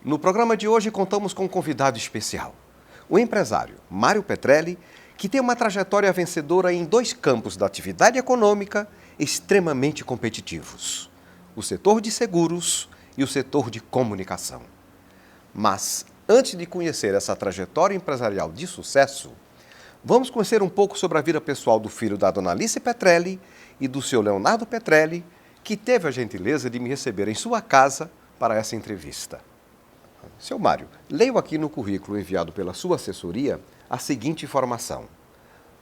No programa de hoje contamos com um convidado especial, o empresário Mário Petrelli, que tem uma trajetória vencedora em dois campos da atividade econômica extremamente competitivos: o setor de seguros e o setor de comunicação. Mas, antes de conhecer essa trajetória empresarial de sucesso, vamos conhecer um pouco sobre a vida pessoal do filho da dona Alice Petrelli e do seu Leonardo Petrelli, que teve a gentileza de me receber em sua casa para essa entrevista. Seu Mário, leio aqui no currículo enviado pela sua assessoria a seguinte informação.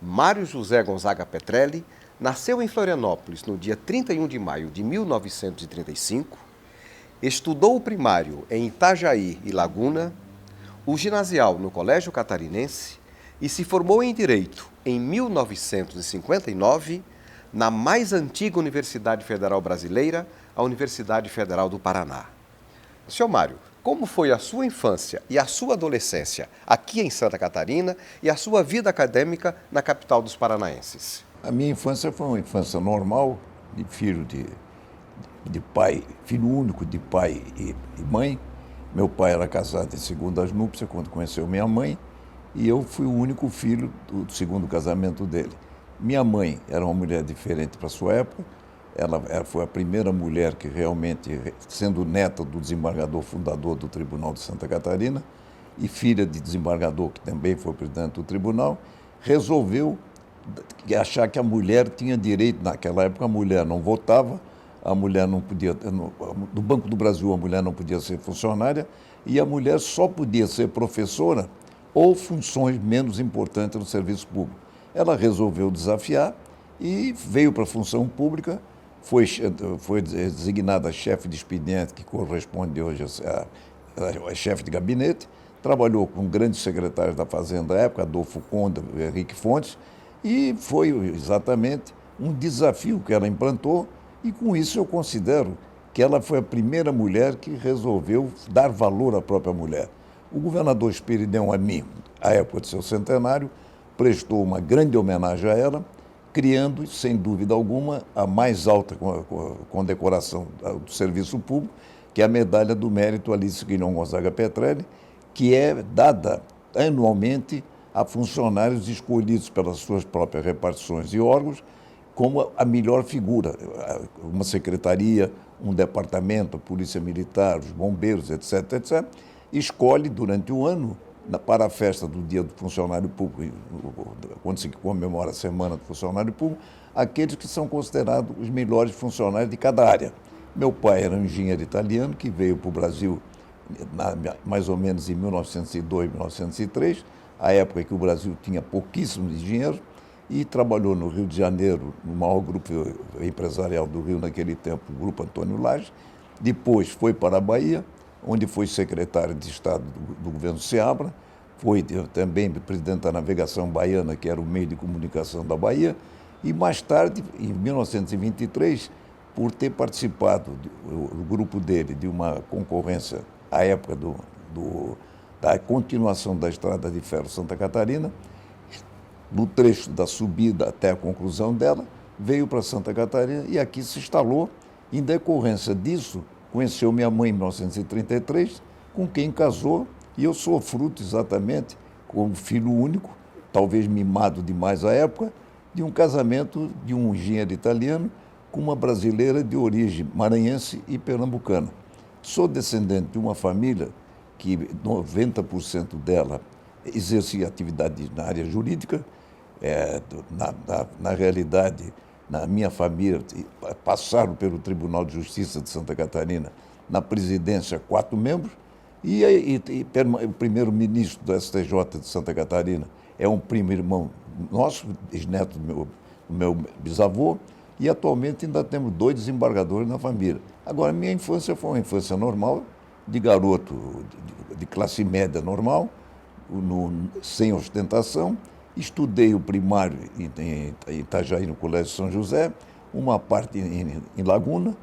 Mário José Gonzaga Petrelli nasceu em Florianópolis no dia 31 de maio de 1935, estudou o primário em Itajaí e Laguna, o ginasial no Colégio Catarinense e se formou em Direito em 1959 na mais antiga Universidade Federal Brasileira, a Universidade Federal do Paraná. Seu Mário, como foi a sua infância e a sua adolescência aqui em Santa Catarina e a sua vida acadêmica na capital dos paranaenses? A minha infância foi uma infância normal, de filho de pai, filho único de pai e mãe. Meu pai era casado em segundas núpcias quando conheceu minha mãe e eu fui o único filho do segundo casamento dele. Minha mãe era uma mulher diferente para a sua época. Ela foi a primeira mulher que realmente, sendo neta do desembargador fundador do Tribunal de Santa Catarina e filha de desembargador que também foi presidente do tribunal, resolveu achar que a mulher tinha direito. Naquela época a mulher não votava, a mulher não podia, no Banco do Brasil a mulher não podia ser funcionária e a mulher só podia ser professora ou funções menos importantes no serviço público. Ela resolveu desafiar e veio para a função pública. Foi designada chefe de expediente, que corresponde hoje a chefe de gabinete, trabalhou com grandes secretários da Fazenda da época, Adolfo Conde, Henrique Fontes, e foi exatamente um desafio que ela implantou, e com isso eu considero que ela foi a primeira mulher que resolveu dar valor à própria mulher. O governador Espiridão Amin, à época de seu centenário, prestou uma grande homenagem a ela, criando, sem dúvida alguma, a mais alta condecoração do serviço público, que é a Medalha do Mérito Alice Guilhom Gonzaga Petrelli, que é dada anualmente a funcionários escolhidos pelas suas próprias repartições e órgãos como a melhor figura. Uma secretaria, um departamento, a Polícia Militar, os bombeiros, etc., etc., escolhe durante o ano, para a festa do Dia do Funcionário Público, quando se comemora a Semana do Funcionário Público, aqueles que são considerados os melhores funcionários de cada área. Meu pai era um engenheiro italiano que veio para o Brasil mais ou menos em 1902, 1903, a época em que o Brasil tinha pouquíssimos engenheiros, e trabalhou no Rio de Janeiro, no maior grupo empresarial do Rio naquele tempo, o Grupo Antônio Lage. Depois foi para a Bahia, onde foi secretário de Estado do governo Seabra, foi também presidente da Navegação Baiana, que era o meio de comunicação da Bahia, e mais tarde, em 1923, por ter participado, o grupo dele, de uma concorrência à época da continuação da Estrada de Ferro Santa Catarina, no trecho da subida até a conclusão dela, veio para Santa Catarina e aqui se instalou. Em decorrência disso, conheceu minha mãe em 1933, com quem casou, e eu sou fruto exatamente, como filho único, talvez mimado demais à época, de um casamento de um engenheiro italiano com uma brasileira de origem maranhense e pernambucana. Sou descendente de uma família que 90% dela exercia atividade na área jurídica. Na realidade, na minha família, passaram pelo Tribunal de Justiça de Santa Catarina, na presidência 4 membros, e o primeiro-ministro do STJ de Santa Catarina é um primo irmão nosso, bisneto do meu bisavô, e atualmente ainda temos 2 desembargadores na família. Agora, minha infância foi uma infância normal, de garoto de classe média normal, sem ostentação. Estudei o primário em Itajaí, no Colégio São José, uma parte em Laguna,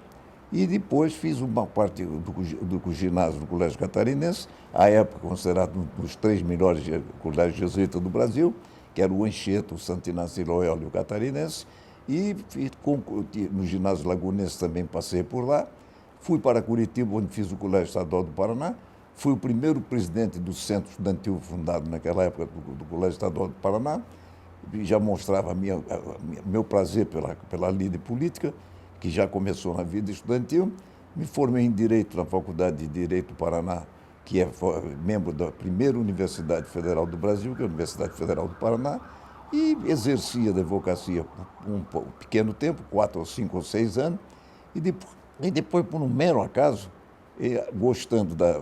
e depois fiz uma parte do ginásio do Colégio Catarinense, à época considerado um dos 3 melhores colégios jesuítas do Brasil, que era o Anchieta, o Santo Inácio de Loyola e o Catarinense, e no ginásio lagunense também passei por lá. Fui para Curitiba, onde fiz o Colégio Estadual do Paraná, fui o primeiro presidente do Centro Estudantil fundado naquela época do Colégio Estadual do Paraná, e já mostrava meu prazer pela lida política, que já começou na vida estudantil. Me formei em Direito na Faculdade de Direito do Paraná, que é membro da primeira Universidade Federal do Brasil, que é a Universidade Federal do Paraná, e exercia a advocacia por um pequeno tempo, 4 ou 5 ou 6 anos, e depois, por um mero acaso,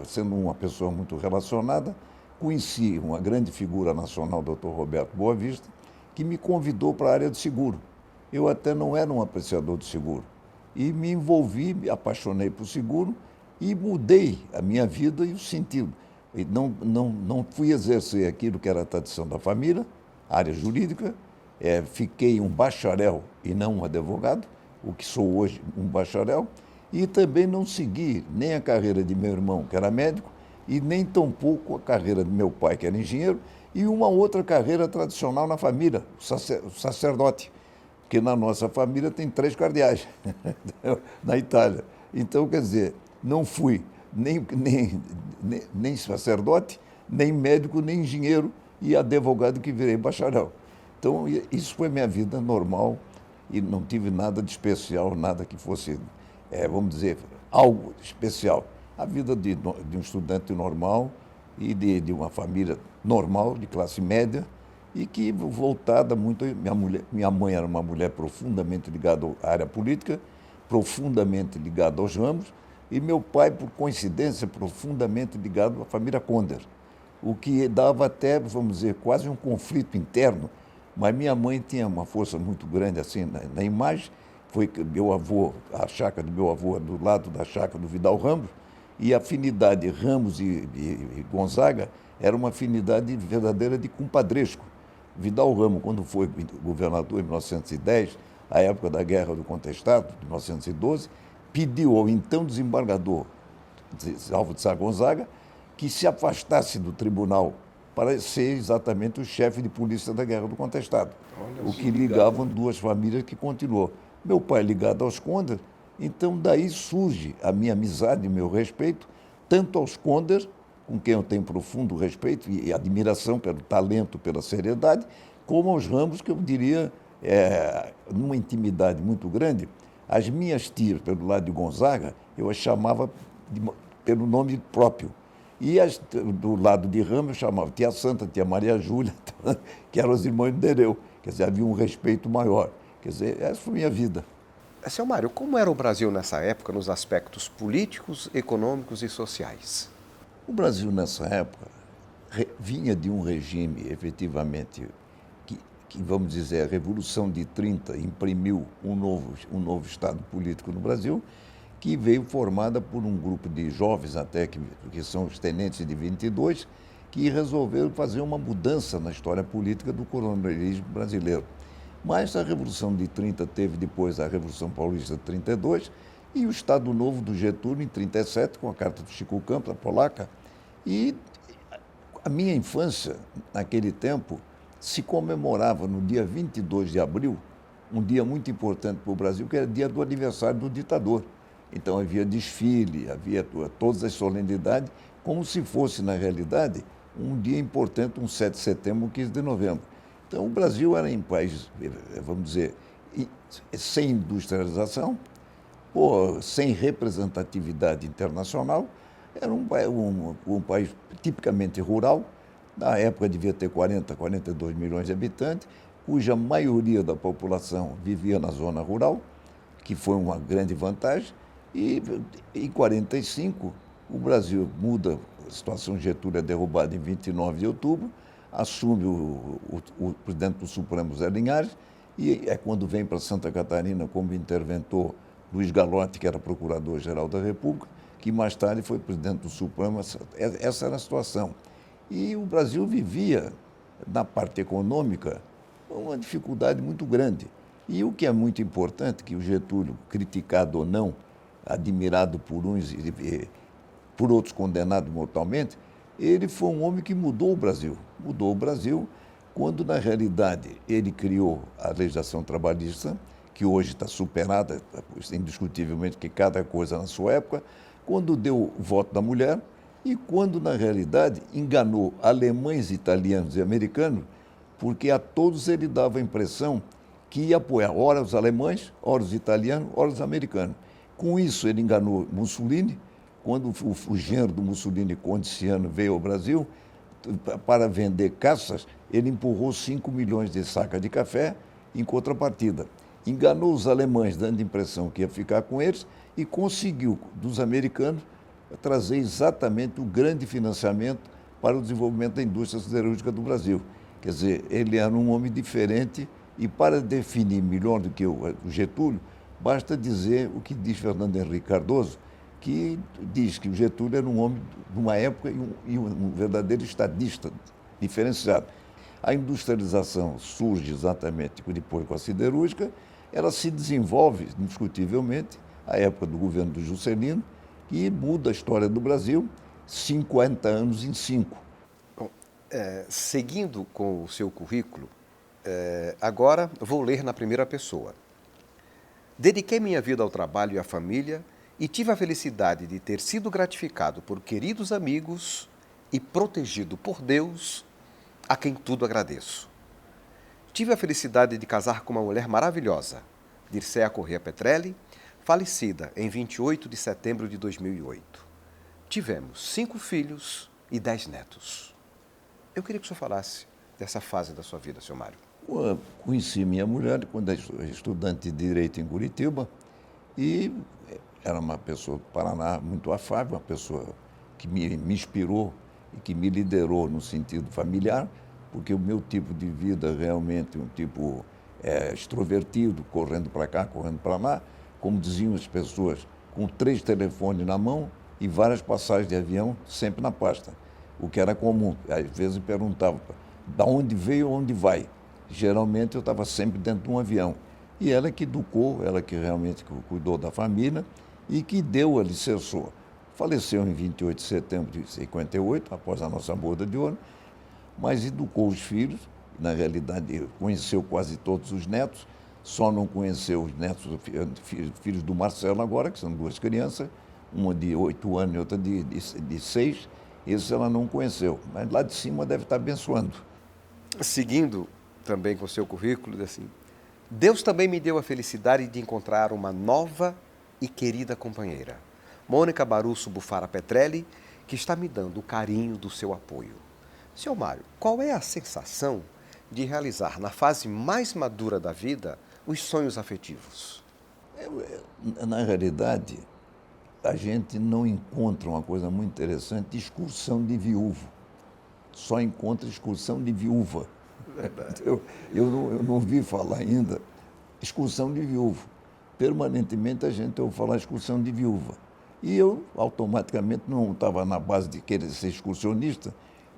sendo uma pessoa muito relacionada, conheci uma grande figura nacional, Dr. Roberto Boavista, que me convidou para a área de seguro. Eu até não era um apreciador de seguro. E me envolvi, me apaixonei por seguro e mudei a minha vida e o sentido. E não fui exercer aquilo que era a tradição da família, área jurídica, fiquei um bacharel e não um advogado, o que sou hoje um bacharel, e também não segui nem a carreira de meu irmão, que era médico, e nem tampouco a carreira de meu pai, que era engenheiro, e uma outra carreira tradicional na família, o sacerdote, porque na nossa família tem 3 cardeais, na Itália. Então, quer dizer, não fui nem sacerdote, nem médico, nem engenheiro, e advogado que virei bacharel. Então, isso foi minha vida normal e não tive nada de especial, nada que fosse, vamos dizer, algo especial. A vida de um estudante normal e de uma família normal, de classe média, e que voltada muito... Minha mãe era uma mulher profundamente ligada à área política, profundamente ligada aos ramos, e meu pai, por coincidência, profundamente ligado à família Conder, o que dava até, vamos dizer, quase um conflito interno, mas minha mãe tinha uma força muito grande assim na imagem. Foi que meu avô, a chácara do meu avô, do lado da chácara do Vidal Ramos, e a afinidade Ramos e Gonzaga era uma afinidade verdadeira de compadresco. Vidal Ramos, quando foi governador em 1910, a época da Guerra do Contestado, de 1912, pediu ao então desembargador Álvaro de Sá Gonzaga que se afastasse do tribunal para ser exatamente o chefe de polícia da Guerra do Contestado, o que ligavam 2 famílias que continuou. Meu pai ligado aos Conder, então daí surge a minha amizade e meu respeito, tanto aos Conder, com quem eu tenho profundo respeito e admiração pelo talento, pela seriedade, como aos Ramos, que eu diria, numa intimidade muito grande. As minhas tias, pelo lado de Gonzaga, eu as chamava pelo nome próprio. E do lado de Ramos, eu chamava tia Santa, tia Maria Júlia, que eram os irmãos de Nereu. Quer dizer, havia um respeito maior. Quer dizer, essa foi a minha vida. Seu Mário, como era o Brasil nessa época nos aspectos políticos, econômicos e sociais? O Brasil, nessa época, vinha de um regime, efetivamente, que vamos dizer, a Revolução de 30 imprimiu um novo Estado político no Brasil, que veio formada por um grupo de jovens até, que são os tenentes de 22, que resolveram fazer uma mudança na história política do coronelismo brasileiro. Mas a Revolução de 30 teve depois a Revolução Paulista de 32 e o Estado Novo do Getúlio em 37, com a carta do Chico Campos, a polaca. E a minha infância, naquele tempo, se comemorava no dia 22 de abril, um dia muito importante para o Brasil, que era o dia do aniversário do ditador. Então havia desfile, havia todas as solenidades, como se fosse, na realidade, um dia importante, um 7 de setembro, um 15 de novembro. Então o Brasil era um país, vamos dizer, sem industrialização, sem representatividade internacional, era um país tipicamente rural. Na época devia ter 42 milhões de habitantes, cuja maioria da população vivia na zona rural, que foi uma grande vantagem. E em 45, o Brasil muda, a situação Getúlio é derrubada em 29 de outubro, assume o presidente do Supremo, Zé Linhares, e é quando vem para Santa Catarina como interventor Luiz Galotti, que era procurador-geral da República, que mais tarde foi presidente do Supremo. Essa era a situação. E o Brasil vivia, na parte econômica, uma dificuldade muito grande. E o que é muito importante, que o Getúlio, criticado ou não, admirado por uns e por outros condenado mortalmente, ele foi um homem que mudou o Brasil. Mudou o Brasil quando, na realidade, ele criou a legislação trabalhista, que hoje está superada, indiscutivelmente, que cada coisa na sua época, quando deu o voto da mulher, E quando, na realidade, enganou alemães, italianos e americanos, porque a todos ele dava a impressão que ia apoiar ora os alemães, ora os italianos, ora os americanos. Com isso, ele enganou Mussolini. Quando o genro do Mussolini, Conde Ciano, veio ao Brasil, para vender caças, ele empurrou 5 milhões de sacas de café em contrapartida. Enganou os alemães, dando a impressão que ia ficar com eles, e conseguiu, dos americanos, trazer exatamente o grande financiamento para o desenvolvimento da indústria siderúrgica do Brasil. Quer dizer, ele era um homem diferente e, para definir melhor do que o Getúlio, basta dizer o que diz Fernando Henrique Cardoso, que diz que o Getúlio era um homem de uma época e um verdadeiro estadista diferenciado. A industrialização surge exatamente depois com a siderúrgica, ela se desenvolve indiscutivelmente à época do governo do Juscelino, que muda a história do Brasil 50 anos em 5. Bom, seguindo com o seu currículo, agora vou ler na primeira pessoa. Dediquei minha vida ao trabalho e à família e tive a felicidade de ter sido gratificado por queridos amigos e protegido por Deus, a quem tudo agradeço. Tive a felicidade de casar com uma mulher maravilhosa, Dircéa Corrêa Petrelli, falecida em 28 de setembro de 2008. Tivemos 5 filhos e 10 netos. Eu queria que o senhor falasse dessa fase da sua vida, seu Mário. Eu conheci minha mulher quando era estudante de Direito em Curitiba e era uma pessoa do Paraná muito afável, uma pessoa que me inspirou e que me liderou no sentido familiar, porque o meu tipo de vida realmente um tipo extrovertido, correndo para cá, correndo para lá, como diziam as pessoas, com 3 telefones na mão e várias passagens de avião sempre na pasta, o que era comum. Às vezes perguntava, de onde veio, onde vai? Geralmente eu estava sempre dentro de um avião. E ela que educou, ela que realmente cuidou da família e que deu, alicerçou. Faleceu em 28 de setembro de 58, após a nossa boda de ouro, mas educou os filhos, na realidade conheceu quase todos os netos, só não conheceu os netos, filhos do Marcelo agora, que são 2 crianças, uma de 8 anos e outra de 6, esses ela não conheceu, mas lá de cima deve estar abençoando. Seguindo também com o seu currículo, assim, Deus também me deu a felicidade de encontrar uma nova e querida companheira, Mônica Barusso Bufara Petrelli, que está me dando o carinho do seu apoio. Seu Mário, qual é a sensação de realizar na fase mais madura da vida os sonhos afetivos? Na realidade, a gente não encontra uma coisa muito interessante, excursão de viúvo. Só encontra excursão de viúva. Eu não ouvi falar ainda excursão de viúvo. Permanentemente a gente ouve falar excursão de viúva. E eu, automaticamente, não estava na base de querer ser excursionista.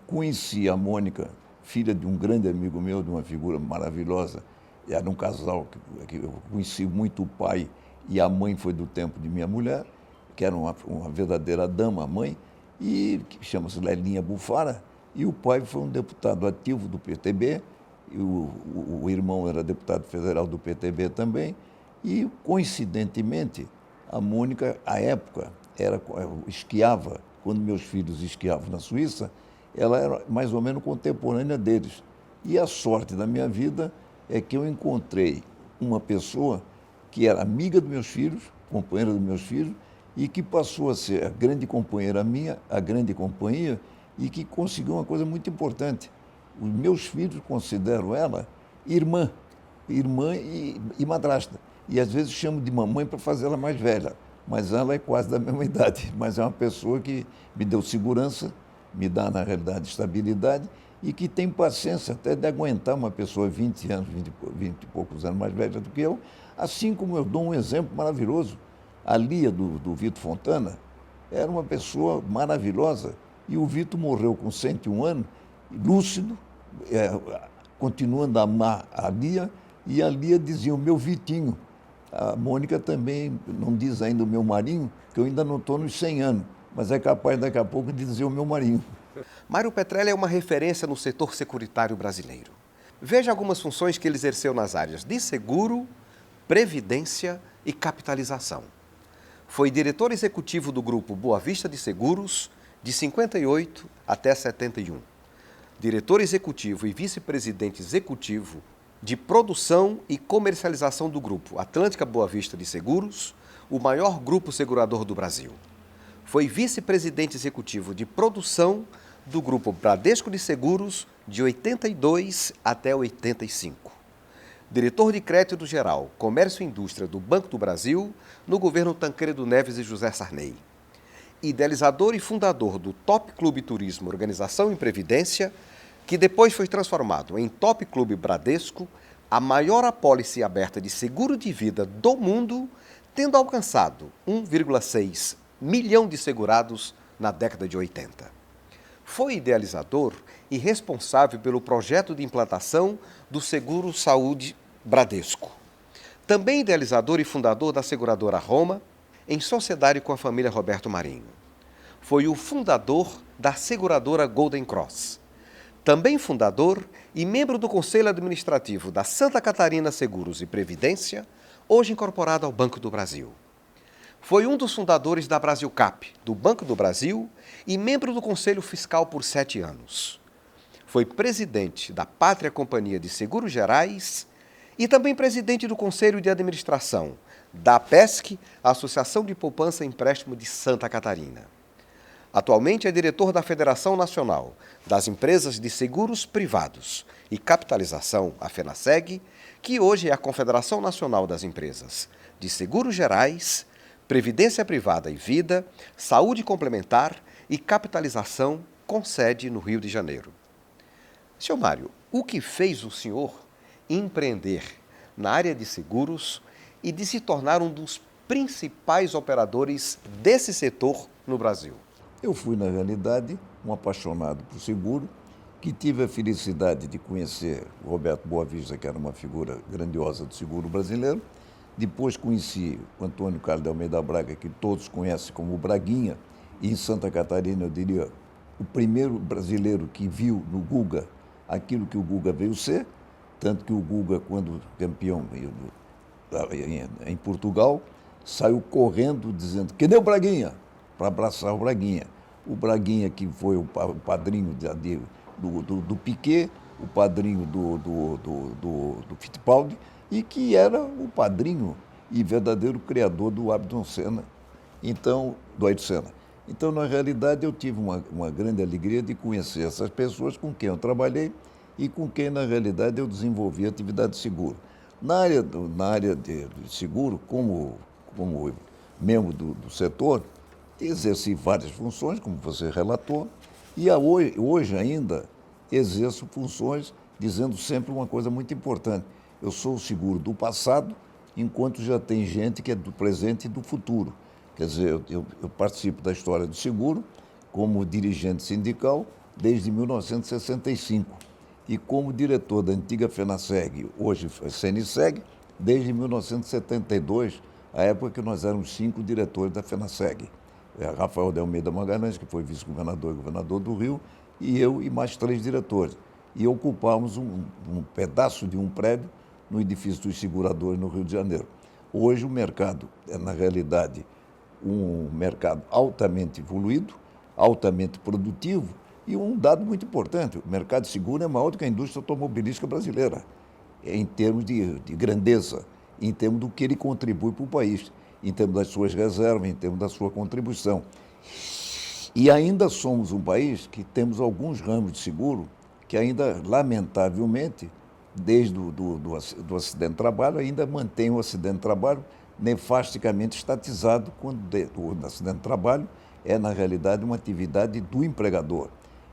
Conheci a Mônica, filha de um grande amigo meu, de uma figura maravilhosa. Era um casal que eu conheci muito o pai e a mãe foi do tempo de minha mulher, que era uma verdadeira dama, a mãe, e que chama-se Lelinha Bufara. E o pai foi um deputado ativo do PTB, e o irmão era deputado federal do PTB também. E, coincidentemente, a Mônica, à época, esquiava, quando meus filhos esquiavam na Suíça, ela era mais ou menos contemporânea deles. E a sorte da minha vida é que eu encontrei uma pessoa que era amiga dos meus filhos, companheira dos meus filhos, e que passou a ser a grande companheira minha, a grande companhia, e que conseguiu uma coisa muito importante. Os meus filhos consideram ela irmã e madrasta. E às vezes chamo de mamãe para fazer ela mais velha, mas ela é quase da mesma idade. Mas é uma pessoa que me deu segurança, me dá, na realidade, estabilidade e que tem paciência até de aguentar uma pessoa 20 anos, 20 e poucos anos mais velha do que eu, assim como eu dou um exemplo maravilhoso. A Lia, do Vitor Fontana, era uma pessoa maravilhosa e o Vitor morreu com 101 anos, lúcido, continuando a amar a Lia, e a Lia dizia o meu Vitinho. A Mônica também não diz ainda o meu Marinho, que eu ainda não estou nos 100 anos, mas é capaz daqui a pouco de dizer o meu Marinho. Mário Petrelli é uma referência no setor securitário brasileiro. Veja algumas funções que ele exerceu nas áreas de seguro, previdência e capitalização. Foi diretor executivo do grupo Boa Vista de Seguros, de 58 até 71. Diretor executivo e vice-presidente executivo de produção e comercialização do Grupo Atlântica Boa Vista de Seguros, o maior grupo segurador do Brasil. Foi vice-presidente executivo de produção do Grupo Bradesco de Seguros de 82 até 85. Diretor de crédito geral, comércio e indústria do Banco do Brasil, no governo Tancredo Neves e José Sarney. Idealizador e fundador do Top Clube Turismo Organização e Previdência, que depois foi transformado em Top Clube Bradesco, a maior apólice aberta de seguro de vida do mundo, tendo alcançado 1,6 milhão de segurados na década de 80. Foi idealizador e responsável pelo projeto de implantação do Seguro Saúde Bradesco. Também idealizador e fundador da seguradora Roma, em sociedade com a família Roberto Marinho. Foi o fundador da seguradora Golden Cross. Também fundador e membro do Conselho Administrativo da Santa Catarina Seguros e Previdência, hoje incorporado ao Banco do Brasil. Foi um dos fundadores da Brasilcap, do Banco do Brasil, e membro do Conselho Fiscal por 7 anos. Foi presidente da Pátria Companhia de Seguros Gerais e também presidente do Conselho de Administração da APESC, Associação de Poupança e Empréstimo de Santa Catarina. Atualmente é diretor da Federação Nacional das Empresas de Seguros Privados e Capitalização, a FENASEG, que hoje é a Confederação Nacional das Empresas de Seguros Gerais, Previdência Privada e Vida, Saúde Complementar e Capitalização, com sede no Rio de Janeiro. Senhor Mário, o que fez o senhor empreender na área de seguros e de se tornar um dos principais operadores desse setor no Brasil? Eu fui, na realidade, um apaixonado por seguro, que tive a felicidade de conhecer o Roberto Boa Vista, que era uma figura grandiosa do seguro brasileiro. Depois conheci o Antônio Carlos de Almeida Braga, que todos conhecem como Braguinha, e em Santa Catarina, eu diria, o primeiro brasileiro que viu no Guga aquilo que o Guga veio ser, tanto que o Guga, quando campeão em Portugal, saiu correndo dizendo que nem o Braguinha, para abraçar o Braguinha. O Braguinha, que foi o padrinho do Piquet, o padrinho do Fittipaldi, e que era o padrinho e verdadeiro criador do Ayrton Senna, do Ayrton Senna. Então, na realidade, eu tive uma grande alegria de conhecer essas pessoas com quem eu trabalhei e com quem, na realidade, eu desenvolvi atividade de seguro. Na área de seguro, como membro do setor, exerci várias funções, como você relatou, e hoje ainda exerço funções dizendo sempre uma coisa muito importante. Eu sou o seguro do passado, enquanto já tem gente que é do presente e do futuro. Quer dizer, eu participo da história do seguro como dirigente sindical desde 1965 e como diretor da antiga FENASEG, hoje CNSEG, desde 1972, a época que nós éramos 5 diretores da FENASEG. Rafael de Almeida Magalhães, que foi vice-governador e governador do Rio, e eu e mais 3 diretores. E ocupamos um pedaço de um prédio no edifício dos seguradores no Rio de Janeiro. Hoje o mercado é, na realidade, um mercado altamente evoluído, altamente produtivo, e um dado muito importante: o mercado de seguro é maior do que a indústria automobilística brasileira, em termos de grandeza, em termos do que ele contribui para o país, em termos das suas reservas, em termos da sua contribuição. E ainda somos um país que temos alguns ramos de seguro que ainda, lamentavelmente, desde do acidente de trabalho, ainda mantém o acidente de trabalho nefasticamente estatizado, quando o acidente de trabalho é, na realidade, uma atividade do empregador.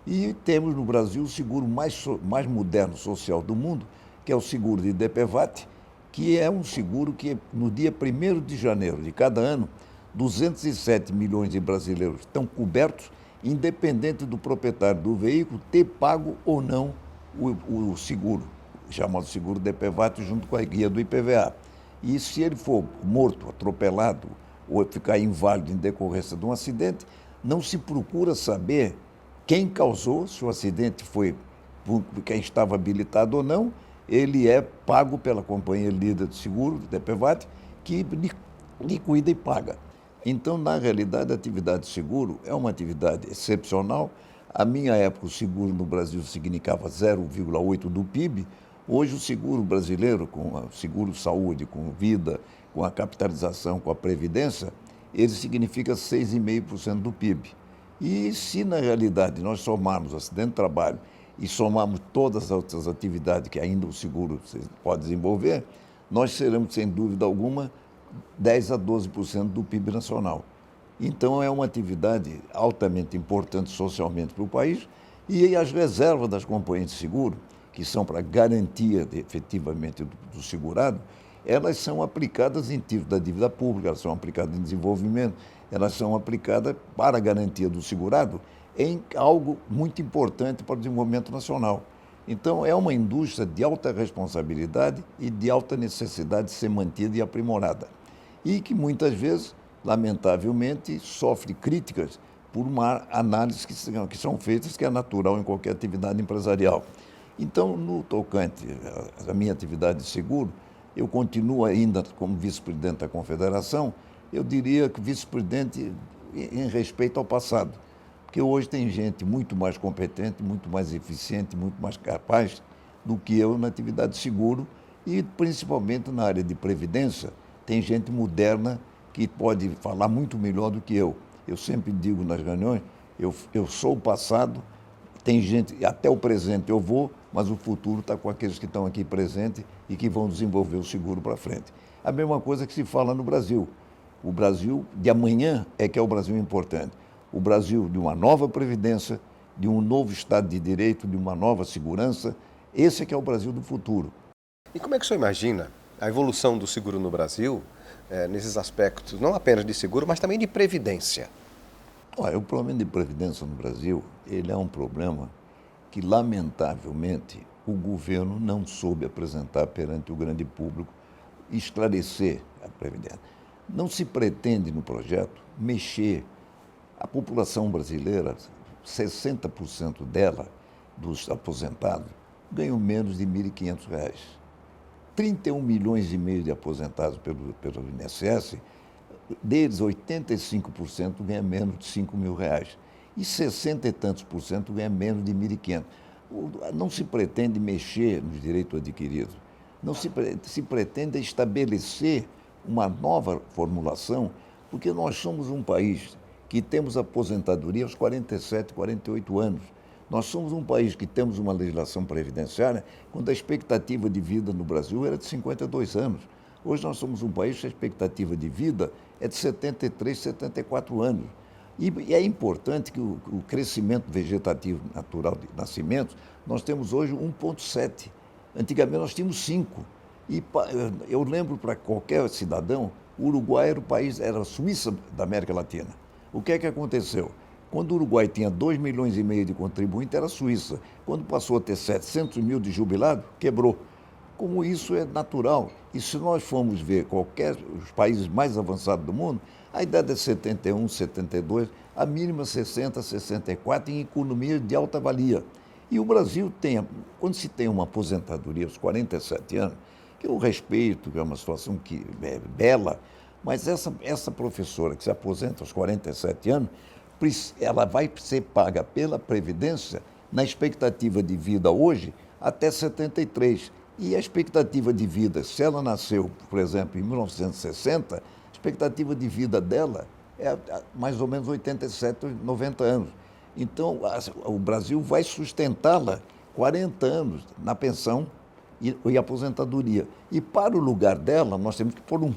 E temos no Brasil o seguro mais moderno social do mundo, que é o seguro de DPVAT, que é um seguro que, no dia 1º de janeiro de cada ano, 207 milhões de brasileiros estão cobertos, independente do proprietário do veículo ter pago ou não o seguro, chamado seguro DPVAT, junto com a guia do IPVA. E se ele for morto, atropelado ou ficar inválido em decorrência de um acidente, não se procura saber quem causou, se o acidente foi por quem estava habilitado ou não. Ele é pago pela companhia líder de seguro, DPVAT, que liquida e paga. Então, na realidade, a atividade de seguro é uma atividade excepcional. À minha época, o seguro no Brasil significava 0,8% do PIB. Hoje, o seguro brasileiro, com o seguro saúde, com vida, com a capitalização, com a previdência, ele significa 6,5% do PIB. E se, na realidade, nós somarmos acidente de trabalho e somarmos todas as outras atividades que ainda o seguro pode desenvolver, nós seremos, sem dúvida alguma, 10% a 12% do PIB nacional. Então, é uma atividade altamente importante socialmente para o país, e as reservas das companhias de seguro, que são para garantia efetivamente do segurado, elas são aplicadas em título da dívida pública, elas são aplicadas em desenvolvimento, elas são aplicadas para a garantia do segurado em algo muito importante para o desenvolvimento nacional. Então, é uma indústria de alta responsabilidade e de alta necessidade de ser mantida e aprimorada. E que muitas vezes, lamentavelmente, sofre críticas por uma análise que são feitas, que é natural em qualquer atividade empresarial. Então, no tocante à minha atividade de seguro, eu continuo ainda como vice-presidente da Confederação, eu diria que vice-presidente em respeito ao passado, porque hoje tem gente muito mais competente, muito mais eficiente, muito mais capaz do que eu na atividade de seguro e principalmente na área de previdência, tem gente moderna que pode falar muito melhor do que eu. Eu sempre digo nas reuniões, eu sou o passado, tem gente, até o presente eu vou, mas o futuro está com aqueles que estão aqui presentes e que vão desenvolver o seguro para frente. A mesma coisa que se fala no Brasil. O Brasil de amanhã é que é o Brasil importante. O Brasil de uma nova previdência, de um novo Estado de Direito, de uma nova segurança, esse é que é o Brasil do futuro. E como é que o senhor imagina a evolução do seguro no Brasil, nesses aspectos, não apenas de seguro, mas também de previdência? Olha, o problema de previdência no Brasil, ele é um problema que, lamentavelmente, o governo não soube apresentar perante o grande público, esclarecer a previdência. Não se pretende no projeto mexer. A população brasileira, 60% dela, dos aposentados, ganham menos de R$ 1.500. 31 milhões e meio de aposentados pelo INSS, deles 85% ganham menos de R$ 5.000 e 60 e tantos por cento ganham menos de 1.500. Não se pretende mexer nos direitos adquiridos, não se pretende estabelecer uma nova formulação, porque nós somos um país que temos aposentadoria aos 47, 48 anos. Nós somos um país que temos uma legislação previdenciária quando a expectativa de vida no Brasil era de 52 anos. Hoje nós somos um país que a expectativa de vida é de 73, 74 anos. E é importante que o crescimento vegetativo natural de nascimentos, nós temos hoje 1,7. Antigamente nós tínhamos 5. E eu lembro para qualquer cidadão, o Uruguai era o país, era a Suíça da América Latina. O que é que aconteceu? Quando o Uruguai tinha 2,5 milhões de contribuintes, era a Suíça. Quando passou a ter 700 mil de jubilado, quebrou. Como isso é natural. E se nós formos ver os países mais avançados do mundo, a idade é 71, 72, a mínima 60, 64 em economia de alta valia. E o Brasil tem, quando se tem uma aposentadoria aos 47 anos, que eu respeito, que é uma situação que é bela, mas essa professora que se aposenta aos 47 anos, ela vai ser paga pela Previdência na expectativa de vida hoje até 73. E a expectativa de vida, se ela nasceu, por exemplo, em 1960, a expectativa de vida dela é mais ou menos 87, 90 anos. Então, o Brasil vai sustentá-la 40 anos na pensão e aposentadoria. E para o lugar dela, nós temos que pôr um.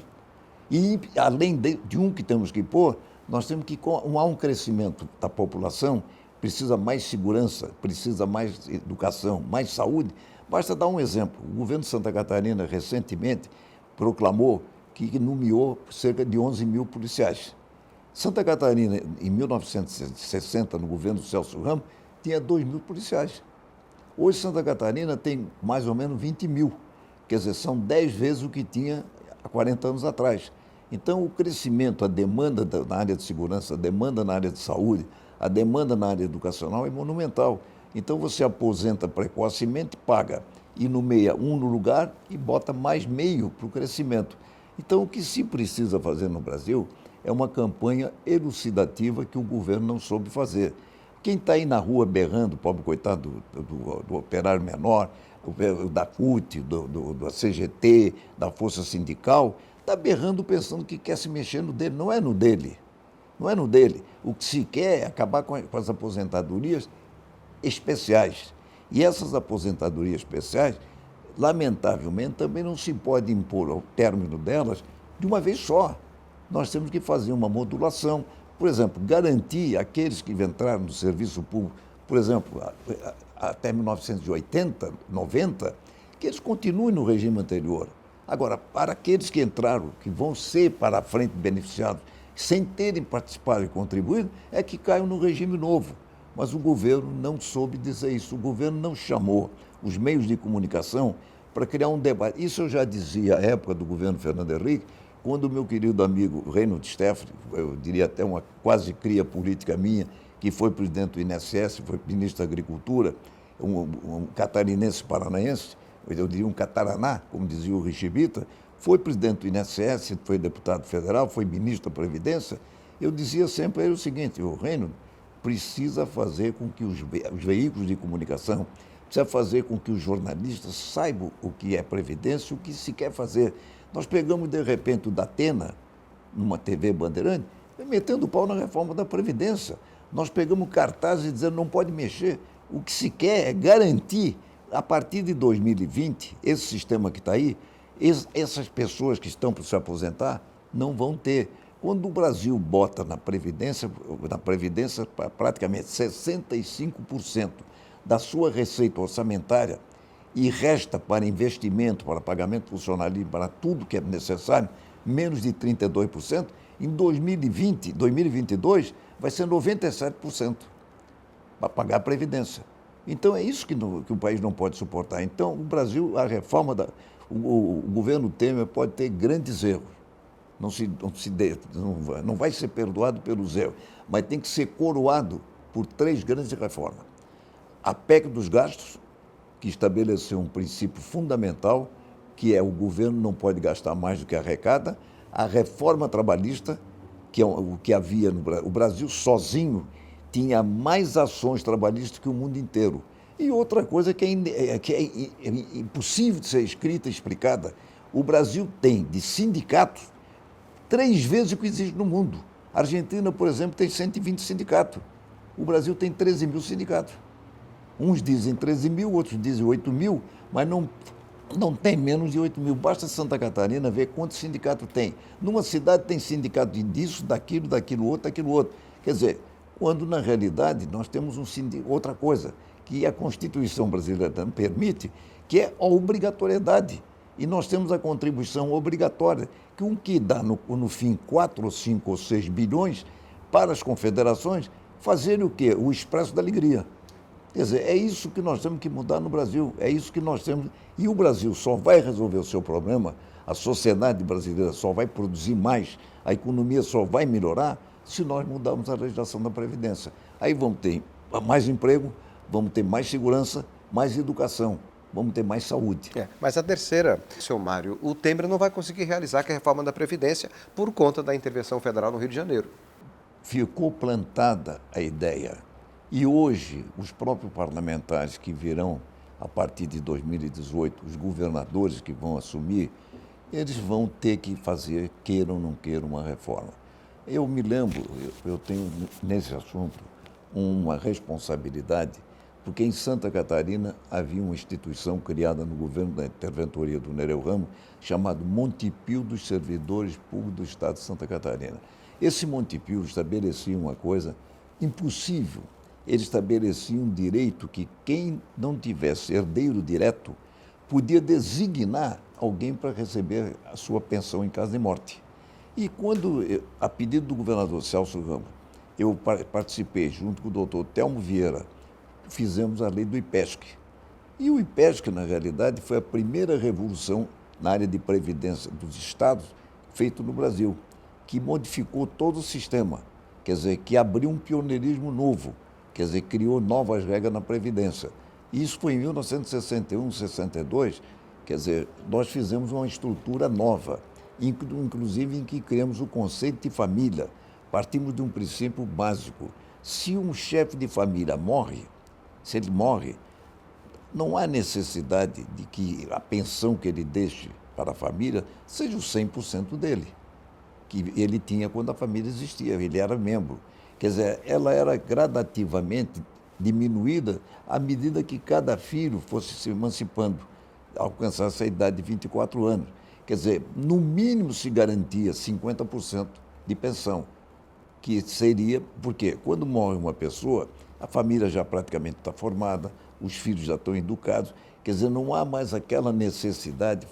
E, além de um que temos que pôr, nós temos que, há um crescimento da população, precisa mais segurança, precisa mais educação, mais saúde. Basta dar um exemplo. O governo de Santa Catarina, recentemente, proclamou que nomeou cerca de 11 mil policiais. Santa Catarina, em 1960, no governo do Celso Ramos, tinha 2 mil policiais. Hoje, Santa Catarina tem mais ou menos 20 mil. Quer dizer, são 10 vezes o que tinha há 40 anos atrás. Então, o crescimento, a demanda na área de segurança, a demanda na área de saúde, a demanda na área educacional é monumental. Então, você aposenta precocemente, paga e nomeia um no lugar e bota mais meio para o crescimento. Então, o que se precisa fazer no Brasil é uma campanha elucidativa que o governo não soube fazer. Quem está aí na rua berrando, pobre coitado do operário menor, da CUT, da CGT, da Força Sindical, está berrando pensando que quer se mexer no dele. Não é no dele. Não é no dele. O que se quer é acabar com as aposentadorias especiais. E essas aposentadorias especiais, lamentavelmente, também não se pode impor ao término delas de uma vez só. Nós temos que fazer uma modulação. Por exemplo, garantir aqueles que entraram no serviço público, por exemplo, até 1980, 90, que eles continuem no regime anterior. Agora, para aqueles que entraram, que vão ser para a frente beneficiados, sem terem participado e contribuído, é que caiam no regime novo. Mas o governo não soube dizer isso. O governo não chamou os meios de comunicação para criar um debate. Isso eu já dizia à época do governo Fernando Henrique, quando o meu querido amigo Reinhold Steffley, eu diria até uma quase cria política minha, que foi presidente do INSS, foi ministro da Agricultura, um catarinense paranaense, eu diria um cataraná, como dizia o Richibita, foi presidente do INSS, foi deputado federal, foi ministro da Previdência. Eu dizia sempre a ele o seguinte: o Reinhold precisa fazer com que os veículos de comunicação, precisa fazer com que os jornalistas saibam o que é Previdência e o que se quer fazer. Nós pegamos, de repente, o Datena, numa TV Bandeirante, metendo o pau na reforma da Previdência. Nós pegamos cartazes dizendo não pode mexer. O que se quer é garantir, a partir de 2020, esse sistema que está aí, essas pessoas que estão para se aposentar não vão ter. Quando o Brasil bota na Previdência praticamente 65% da sua receita orçamentária e resta para investimento, para pagamento funcionalismo, para tudo que é necessário, menos de 32%, em 2022 vai ser 97% para pagar a Previdência. Então é isso que o país não pode suportar. Então o Brasil, a reforma, o governo Temer pode ter grandes erros. Não vai ser perdoado pelos erros, mas tem que ser coroado por 3 grandes reformas. A PEC dos gastos, que estabeleceu um princípio fundamental, que é o governo não pode gastar mais do que arrecada, a reforma trabalhista, que é o que havia no Brasil. O Brasil sozinho tinha mais ações trabalhistas que o mundo inteiro. E outra coisa que é impossível de ser escrita e explicada, o Brasil tem de sindicatos 3 vezes o que existe no mundo. A Argentina, por exemplo, tem 120 sindicatos. O Brasil tem 13 mil sindicatos. Uns dizem 13 mil, outros dizem 8 mil, mas não tem menos de 8 mil. Basta Santa Catarina ver quantos sindicatos tem. Numa cidade tem sindicato disso, daquilo outro. Quer dizer, quando na realidade nós temos outra coisa, que a Constituição brasileira permite, que é a obrigatoriedade. E nós temos a contribuição obrigatória, que dá no fim 4 ou 5 ou 6 bilhões para as confederações fazerem o quê? O expresso da alegria. Quer dizer, é isso que nós temos que mudar no Brasil, é isso que nós temos. E o Brasil só vai resolver o seu problema, a sociedade brasileira só vai produzir mais, a economia só vai melhorar se nós mudarmos a legislação da Previdência. Aí vamos ter mais emprego, vamos ter mais segurança, mais educação, vamos ter mais saúde. Mas a terceira, senhor Mário, o Temer não vai conseguir realizar a reforma da Previdência por conta da intervenção federal no Rio de Janeiro. Ficou plantada a ideia. E hoje, os próprios parlamentares que virão, a partir de 2018, os governadores que vão assumir, eles vão ter que fazer, queiram ou não queiram, uma reforma. Eu me lembro, eu tenho nesse assunto uma responsabilidade, porque em Santa Catarina havia uma instituição criada no governo da interventoria do Nereu Ramos, chamado Montepio dos Servidores Públicos do Estado de Santa Catarina. Esse Montepio estabelecia uma coisa impossível. Ele estabelecia um direito que quem não tivesse herdeiro direto podia designar alguém para receber a sua pensão em caso de morte. E quando, a pedido do governador Celso Ramos, eu participei, junto com o doutor Telmo Vieira, fizemos a lei do IPESC. E o IPESC, na realidade, foi a primeira revolução na área de previdência dos estados feito no Brasil, que modificou todo o sistema, quer dizer, que abriu um pioneirismo novo, quer dizer, criou novas regras na Previdência. Isso foi em 1961, 62, quer dizer, nós fizemos uma estrutura nova. inclusive em que criamos o conceito de família. Partimos de um princípio básico. Se um chefe de família morre, se ele morre, não há necessidade de que a pensão que ele deixe para a família seja o 100% dele, que ele tinha quando a família existia, ele era membro. Quer dizer, ela era gradativamente diminuída à medida que cada filho fosse se emancipando, alcançasse a idade de 24 anos. Quer dizer, no mínimo se garantia 50% de pensão, que seria, porque quando morre uma pessoa, a família já praticamente está formada, os filhos já estão educados, quer dizer, não há mais aquela necessidade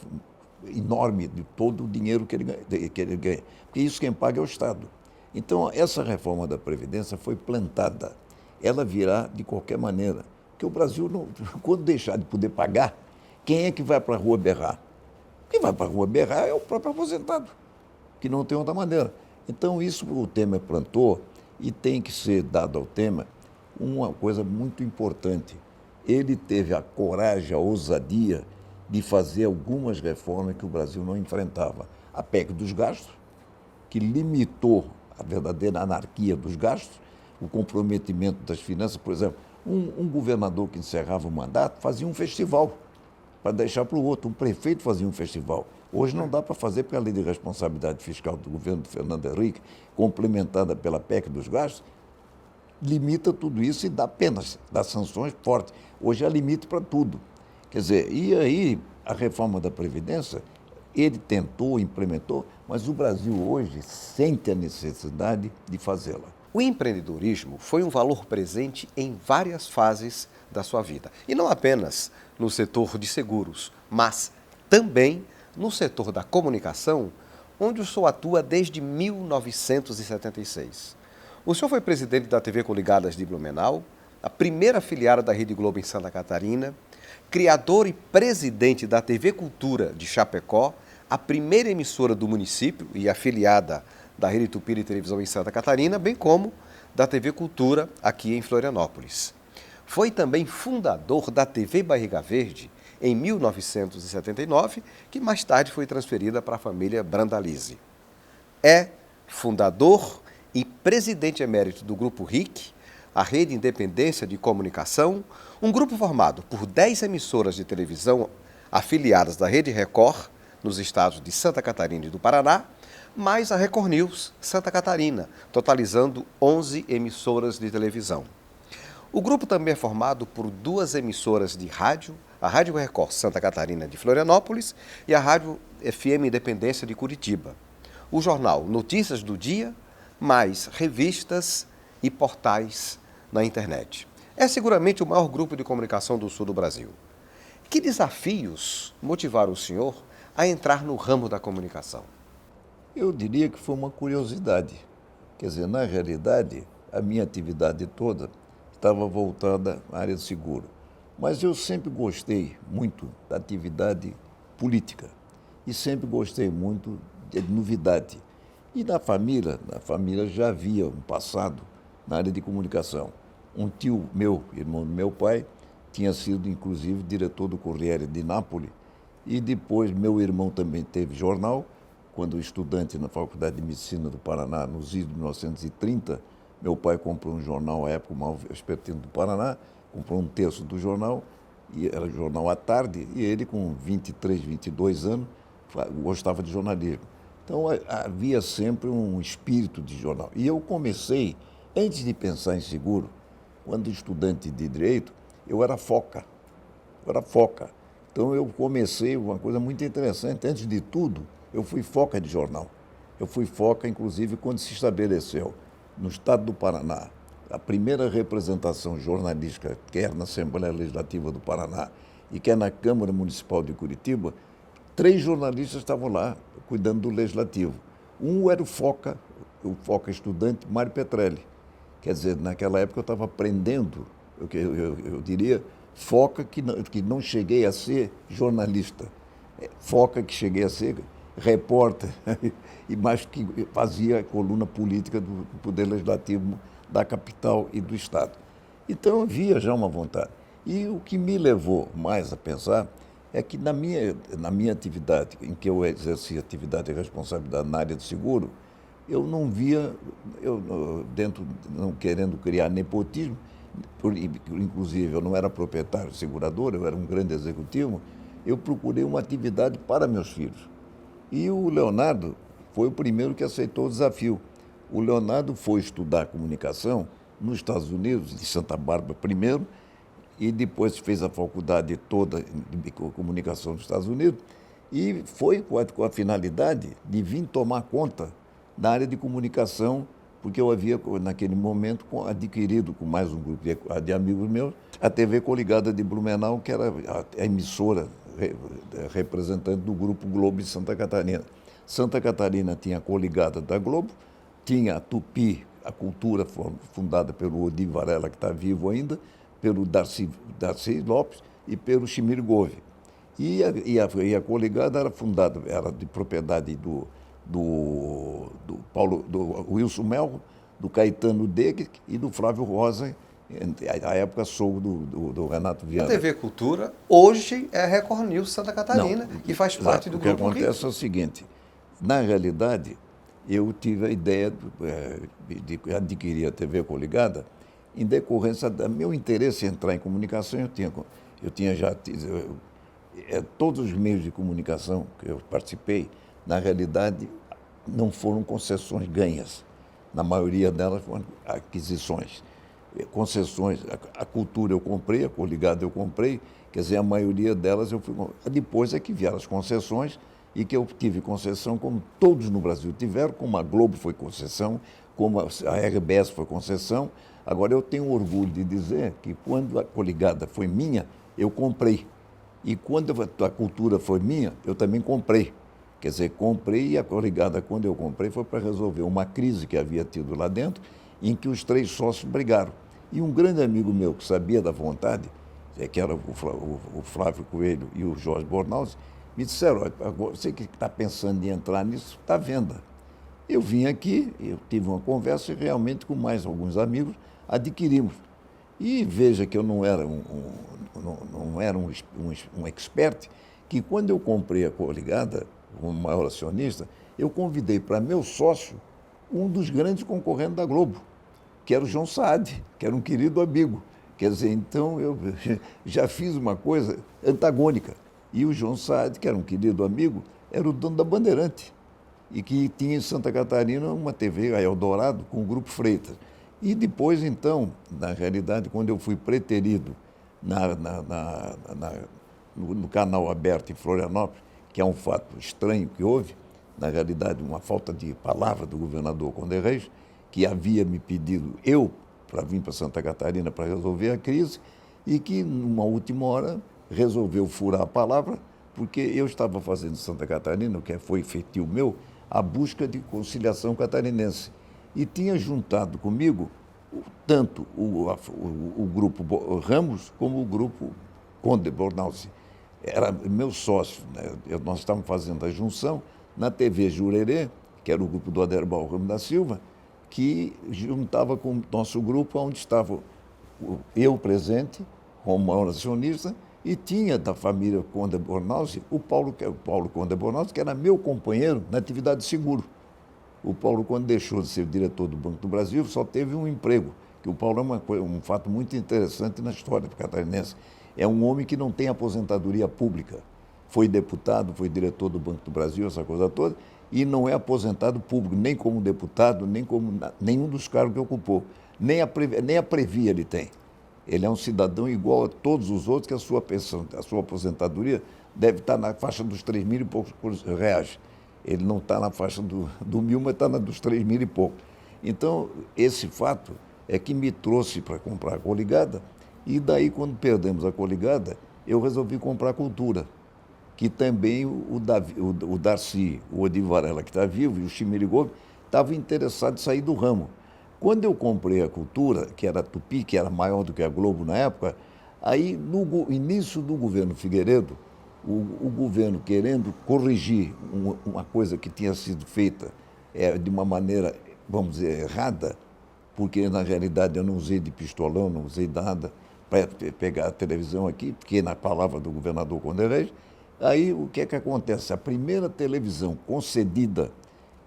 enorme de todo o dinheiro que ele ganha, porque isso quem paga é o Estado. Então, essa reforma da Previdência foi plantada, ela virá de qualquer maneira, porque o Brasil, não, quando deixar de poder pagar, quem é que vai para a rua berrar? Quem vai para a rua berrar é o próprio aposentado, que não tem outra maneira. Então, isso o Temer plantou e tem que ser dado ao Temer uma coisa muito importante. Ele teve a coragem, a ousadia de fazer algumas reformas que o Brasil não enfrentava. A PEC dos gastos, que limitou a verdadeira anarquia dos gastos, o comprometimento das finanças. Por exemplo, um governador que encerrava o mandato fazia um festival para deixar para o outro. Um prefeito fazia um festival. Hoje não dá para fazer, porque a lei de responsabilidade fiscal do governo de Fernando Henrique, complementada pela PEC dos gastos, limita tudo isso e dá penas, dá sanções fortes. Hoje há limite para tudo. Quer dizer, e aí a reforma da Previdência, ele tentou, implementou, mas o Brasil hoje sente a necessidade de fazê-la. O empreendedorismo foi um valor presente em várias fases da sua vida. E não apenas no setor de seguros, mas também no setor da comunicação, onde o senhor atua desde 1976. O senhor foi presidente da TV Coligadas de Blumenau, a primeira afiliada da Rede Globo em Santa Catarina, criador e presidente da TV Cultura de Chapecó, a primeira emissora do município e afiliada da Rede Tupi de Televisão em Santa Catarina, bem como da TV Cultura aqui em Florianópolis. Foi também fundador da TV Barriga Verde em 1979, que mais tarde foi transferida para a família Brandalize. É fundador e presidente emérito do Grupo RIC, a Rede Independência de Comunicação, um grupo formado por 10 emissoras de televisão afiliadas da Rede Record, nos estados de Santa Catarina e do Paraná, mais a Record News Santa Catarina, totalizando 11 emissoras de televisão. O grupo também é formado por 2 emissoras de rádio, a Rádio Record Santa Catarina de Florianópolis e a Rádio FM Independência de Curitiba. O jornal Notícias do Dia, mais revistas e portais na internet. É seguramente o maior grupo de comunicação do sul do Brasil. Que desafios motivaram o senhor a entrar no ramo da comunicação? Eu diria que foi uma curiosidade. Quer dizer, na realidade, a minha atividade toda estava voltada à área de seguro. Mas eu sempre gostei muito da atividade política e sempre gostei muito de novidade. E na família já havia um passado na área de comunicação. Um tio meu, irmão do meu pai, tinha sido inclusive diretor do Corriere de Nápoles e depois meu irmão também teve jornal. Quando estudante na Faculdade de Medicina do Paraná, nos idos de 1930, meu pai comprou um jornal, à época, o Maior Vespertino do Paraná, comprou um terço do jornal, e era jornal à tarde, e ele, com 23, 22 anos, gostava de jornalismo. Então, havia sempre um espírito de jornal. E eu comecei, antes de pensar em seguro, quando estudante de Direito, eu era foca. Então, eu comecei uma coisa muito interessante. Antes de tudo, eu fui foca de jornal. Eu fui foca, inclusive, quando se estabeleceu no estado do Paraná a primeira representação jornalística, quer na Assembleia Legislativa do Paraná e quer na Câmara Municipal de Curitiba, 3 jornalistas estavam lá, cuidando do Legislativo. Um era o foca estudante Mário Petrelli. Quer dizer, naquela época eu estava aprendendo, eu diria, foca que não cheguei a ser jornalista. Foca que cheguei a ser repórter, mas que fazia a coluna política do Poder Legislativo da capital e do Estado. Então havia já uma vontade. E o que me levou mais a pensar é que na minha atividade, em que eu exerci atividade e responsabilidade na área do seguro, eu não via, dentro, não querendo criar nepotismo, inclusive eu não era proprietário de seguradora, eu era um grande executivo, eu procurei uma atividade para meus filhos. E o Leonardo foi o primeiro que aceitou o desafio. O Leonardo foi estudar comunicação nos Estados Unidos, de Santa Bárbara primeiro, e depois fez a faculdade toda de comunicação nos Estados Unidos, e foi com a finalidade de vir tomar conta da área de comunicação, porque eu havia, naquele momento, adquirido com mais um grupo de amigos meus, a TV Coligada de Blumenau, que era a emissora representante do Grupo Globo de Santa Catarina. Santa Catarina tinha a Coligada da Globo, tinha a Tupi, a Cultura, fundada pelo Odi Varela, que está vivo ainda, pelo Darcy Lopes e pelo Chimir Gove. E a Coligada era fundada, era de propriedade do Wilson Melro, do Caetano Deg e do Flávio Rosa, à época sogro do Renato Viana. A TV Cultura hoje é a Record News Santa Catarina, que faz parte do Grupo Rio. O que acontece é o seguinte, na realidade, eu tive a ideia de adquirir a TV Coligada em decorrência do meu interesse em entrar em comunicação. Eu tinha já todos os meios de comunicação que eu participei, na realidade, não foram concessões ganhas. Na maioria delas foram aquisições. Concessões, a Cultura eu comprei, a Coligada eu comprei, quer dizer, a maioria delas eu fui... Depois é que vieram as concessões, e que eu tive concessão, como todos no Brasil tiveram, como a Globo foi concessão, como a RBS foi concessão. Agora, eu tenho orgulho de dizer que quando a Coligada foi minha, eu comprei. E quando a Cultura foi minha, eu também comprei. Quer dizer, comprei, e a Coligada, quando eu comprei, foi para resolver uma crise que havia tido lá dentro, em que os 3 sócios brigaram. E um grande amigo meu, que sabia da vontade, que era o Flávio Coelho e o Jorge Bornhaus, me disseram: você que está pensando em entrar nisso, está à venda. Eu vim aqui, eu tive uma conversa e realmente com mais alguns amigos adquirimos. E veja que eu não era um expert, que quando eu comprei a Coligada, como maior acionista, eu convidei para meu sócio um dos grandes concorrentes da Globo, que era o João Saad, que era um querido amigo. Quer dizer, então eu já fiz uma coisa antagônica. E o João Saad, que era um querido amigo, era o dono da Bandeirante, e que tinha em Santa Catarina uma TV, a Eldorado, com o Grupo Freitas. E depois, então, na realidade, quando eu fui preterido no canal aberto em Florianópolis, que é um fato estranho que houve, na realidade, uma falta de palavra do governador Condé Reis, que havia me pedido para vir para Santa Catarina para resolver a crise, e que, numa última hora, resolveu furar a palavra, porque eu estava fazendo em Santa Catarina, que foi feitio meu, a busca de conciliação catarinense. E tinha juntado comigo tanto o grupo Ramos como o grupo Conde Bornhaus. Era meu sócio, né? Nós estávamos fazendo a junção na TV Jurerê, que era o grupo do Aderbal Ramos da Silva, que juntava com o nosso grupo, onde estava eu presente, como maior acionista, e tinha da família Conde Bornhaus o Paulo Conde Bornhaus, que era meu companheiro na atividade de seguro. O Paulo, quando deixou de ser diretor do Banco do Brasil, só teve um emprego, que o Paulo é um fato muito interessante na história catarinense. É um homem que não tem aposentadoria pública. Foi deputado, foi diretor do Banco do Brasil, essa coisa toda, e não é aposentado público, nem como deputado, nem como nenhum dos cargos que ocupou. Nem a Previ ele tem. Ele é um cidadão igual a todos os outros, que a sua pensão, a sua aposentadoria deve estar na faixa dos 3 mil e poucos reais. Ele não está na faixa do 1.000, mas está na dos 3 mil e pouco. Então, esse fato é que me trouxe para comprar a Coligada, e daí, quando perdemos a Coligada, eu resolvi comprar a Cultura, que também o Darcy, o Odi Varela, que está vivo, e o Chimir Gove, estavam interessados em sair do ramo. Quando eu comprei a Cultura, que era a Tupi, que era maior do que a Globo na época, aí, no início do governo Figueiredo, o governo querendo corrigir uma coisa que tinha sido feita de uma maneira, vamos dizer, errada, porque na realidade eu não usei de pistolão, não usei nada, para pegar a televisão aqui, porque na palavra do governador Conde. Aí o que é que acontece? A primeira televisão concedida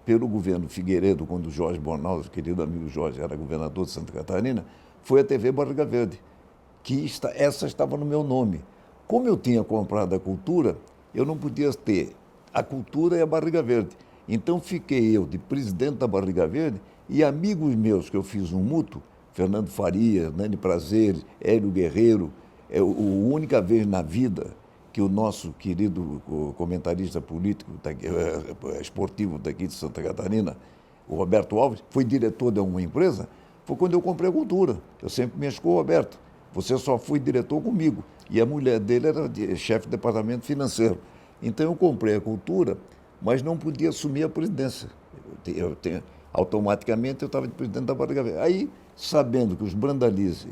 pelo governo Figueiredo, quando o Jorge Bonaldo, querido amigo Jorge, era governador de Santa Catarina, foi a TV Barriga Verde, essa estava no meu nome. Como eu tinha comprado a cultura, eu não podia ter a cultura e a Barriga Verde. Então fiquei eu de presidente da Barriga Verde e amigos meus que eu fiz um mútuo, Fernando Faria, Nani Prazeres, Hélio Guerreiro, a única vez na vida que o nosso querido comentarista político, esportivo daqui de Santa Catarina, o Roberto Alves, foi diretor de uma empresa, foi quando eu comprei a cultura. Eu sempre mexo com o Roberto. Você só foi diretor comigo. E a mulher dele era chefe de departamento financeiro. Então eu comprei a cultura, mas não podia assumir a presidência. Automaticamente eu estava de presidente da Barriga Verde. Aí, sabendo que os Brandalize,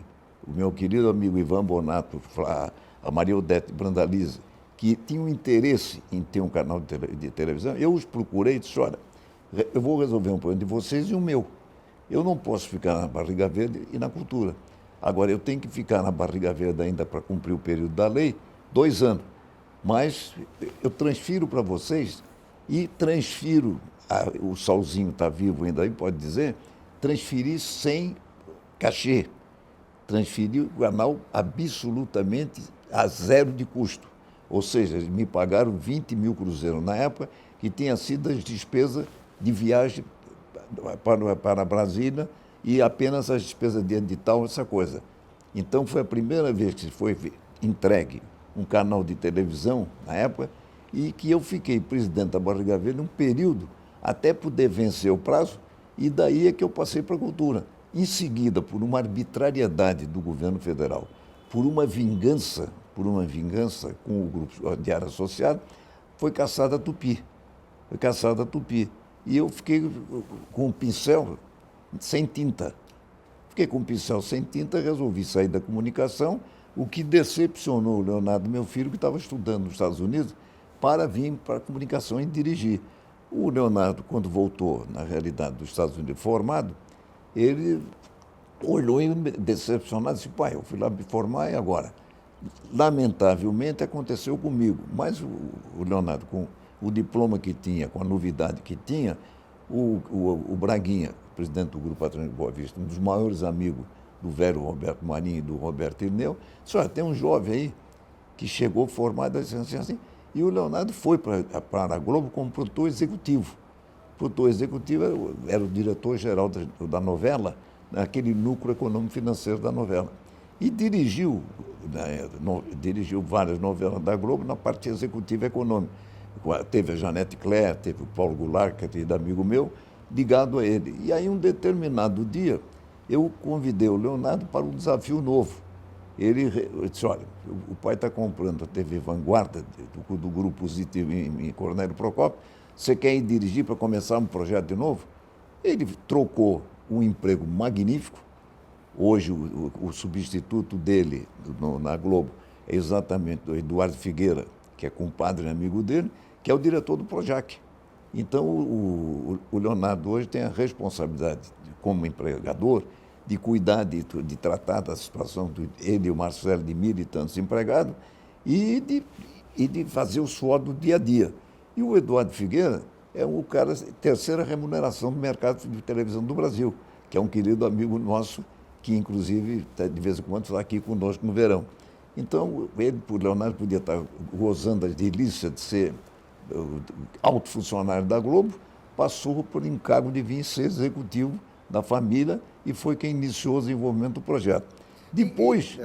o meu querido amigo Ivan Bonato, a Maria Odete Brandalize, que tinham interesse em ter um canal de televisão, eu os procurei e disse, olha, eu vou resolver um problema de vocês e o meu. Eu não posso ficar na Barriga Verde e na cultura. Agora, eu tenho que ficar na Barriga Verde ainda para cumprir o período da lei, 2 anos. Mas eu transfiro para vocês e transfiro, o Salzinho está vivo ainda aí, pode dizer, transferir sem cachê. Transferir o canal absolutamente a zero de custo. Ou seja, eles me pagaram 20 mil cruzeiros na época, que tinha sido as despesas de viagem para Brasília e apenas as despesas de edital, essa coisa. Então, foi a primeira vez que foi entregue um canal de televisão, na época, e que eu fiquei presidente da Barriga Verde um período até poder vencer o prazo, e daí é que eu passei para a cultura. Em seguida, por uma arbitrariedade do governo federal, por uma vingança com o grupo Diário Associado, foi caçada a Tupi. E eu fiquei com um pincel sem tinta. Fiquei com um pincel sem tinta, resolvi sair da comunicação, o que decepcionou o Leonardo, meu filho, que estava estudando nos Estados Unidos, para vir para a comunicação e dirigir. O Leonardo, quando voltou, na realidade, dos Estados Unidos formado, ele olhou e decepcionado, disse, pai, eu fui lá me formar e agora? Lamentavelmente aconteceu comigo, mas o Leonardo, com o diploma que tinha, com a novidade que tinha, o Braguinha, presidente do Grupo Patrônico de Boa Vista, um dos maiores amigos do velho Roberto Marinho e do Roberto Irineu, disse, olha, tem um jovem aí que chegou formado assim, e o Leonardo foi para a Globo como produtor executivo. Produtor executivo era o diretor-geral da novela, naquele núcleo econômico-financeiro da novela. E dirigiu várias novelas da Globo na parte executiva econômica. Teve a Janete Claire, teve o Paulo Goulart, que é querido amigo meu, ligado a ele. E aí, um determinado dia, eu convidei o Leonardo para um desafio novo. Ele disse, olha, o pai está comprando a TV Vanguarda, do Grupo Positivo em Cornélio Procópio, você quer ir dirigir para começar um projeto de novo? Ele trocou um emprego magnífico. Hoje, o substituto dele na Globo é exatamente o Eduardo Figueira, que é compadre e amigo dele, que é o diretor do Projac. Então, o Leonardo hoje tem a responsabilidade, como empregador, de cuidar, de tratar da situação ele e o Marcelo de 1.000 e tantos empregados e de fazer o suor do dia a dia. E o Eduardo Figueira é o cara, terceira remuneração do mercado de televisão do Brasil, que é um querido amigo nosso, que inclusive de vez em quando está aqui conosco no verão. Então, o Leonardo podia estar gozando da delícia de ser alto funcionário da Globo, passou por encargo de vir ser executivo da família e foi quem iniciou o desenvolvimento do projeto. Depois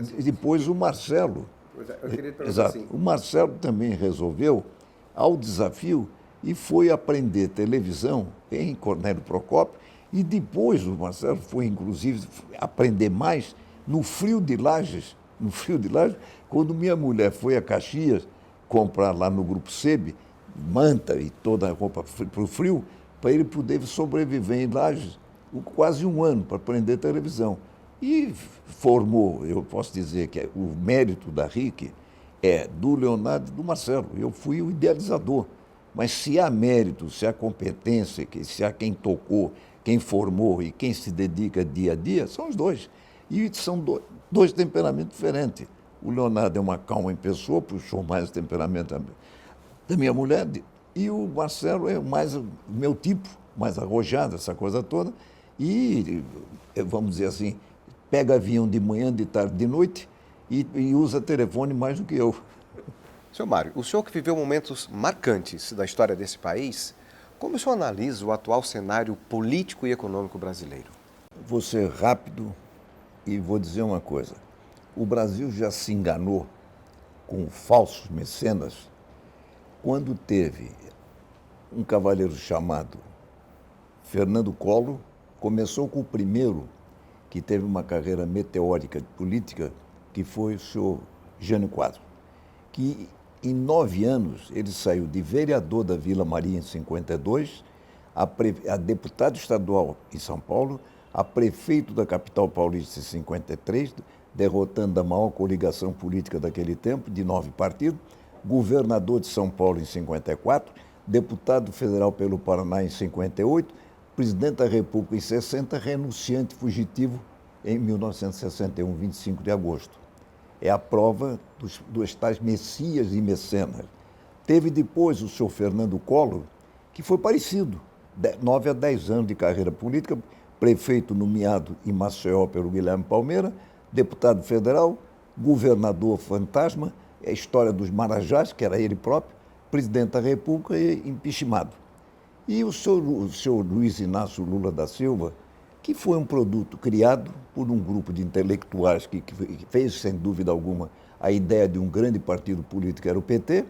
o Marcelo, Eu queria te perguntar exato, assim, o Marcelo também resolveu ao desafio e foi aprender televisão em Cornélio Procópio e depois o Marcelo foi, inclusive, aprender mais no frio de Lages, quando minha mulher foi a Caxias comprar lá no Grupo SEB manta e toda a roupa para o frio, para ele poder sobreviver em Lages quase um ano para aprender televisão. E formou, eu posso dizer que o mérito da RIC é do Leonardo e do Marcelo. Eu fui o idealizador. Mas se há mérito, se há competência, se há quem tocou, quem formou e quem se dedica dia a dia, são os dois. E são dois temperamentos diferentes. O Leonardo é uma calma em pessoa, puxou mais o temperamento da minha mulher, e o Marcelo é mais o meu tipo, mais arrojado, essa coisa toda. E, vamos dizer assim, pega avião de manhã, de tarde, de noite e usa telefone mais do que eu. Senhor Mário, o senhor que viveu momentos marcantes da história desse país, como o senhor analisa o atual cenário político e econômico brasileiro? Vou ser rápido e vou dizer uma coisa. O Brasil já se enganou com falsos mecenas quando teve um cavaleiro chamado Fernando Collor, começou com o primeiro que teve uma carreira meteórica política, que foi o senhor Jânio Quadros, que em 9 anos ele saiu de vereador da Vila Maria em 52, a deputado estadual em São Paulo, a prefeito da capital paulista em 53, derrotando a maior coligação política daquele tempo, de 9 partidos, governador de São Paulo em 54, deputado federal pelo Paraná em 58, presidente da República em 60, renunciante fugitivo em 1961, 25 de agosto. É a prova dos tais messias e mecenas. Teve depois o senhor Fernando Collor, que foi parecido, 9 a 10 anos de carreira política, prefeito nomeado em Maceió pelo Guilherme Palmeira, deputado federal, governador fantasma, a história dos Marajás, que era ele próprio, presidente da República e impeachmentado. E o senhor Luiz Inácio Lula da Silva, que foi um produto criado por um grupo de intelectuais que fez, sem dúvida alguma, a ideia de um grande partido político, que era o PT,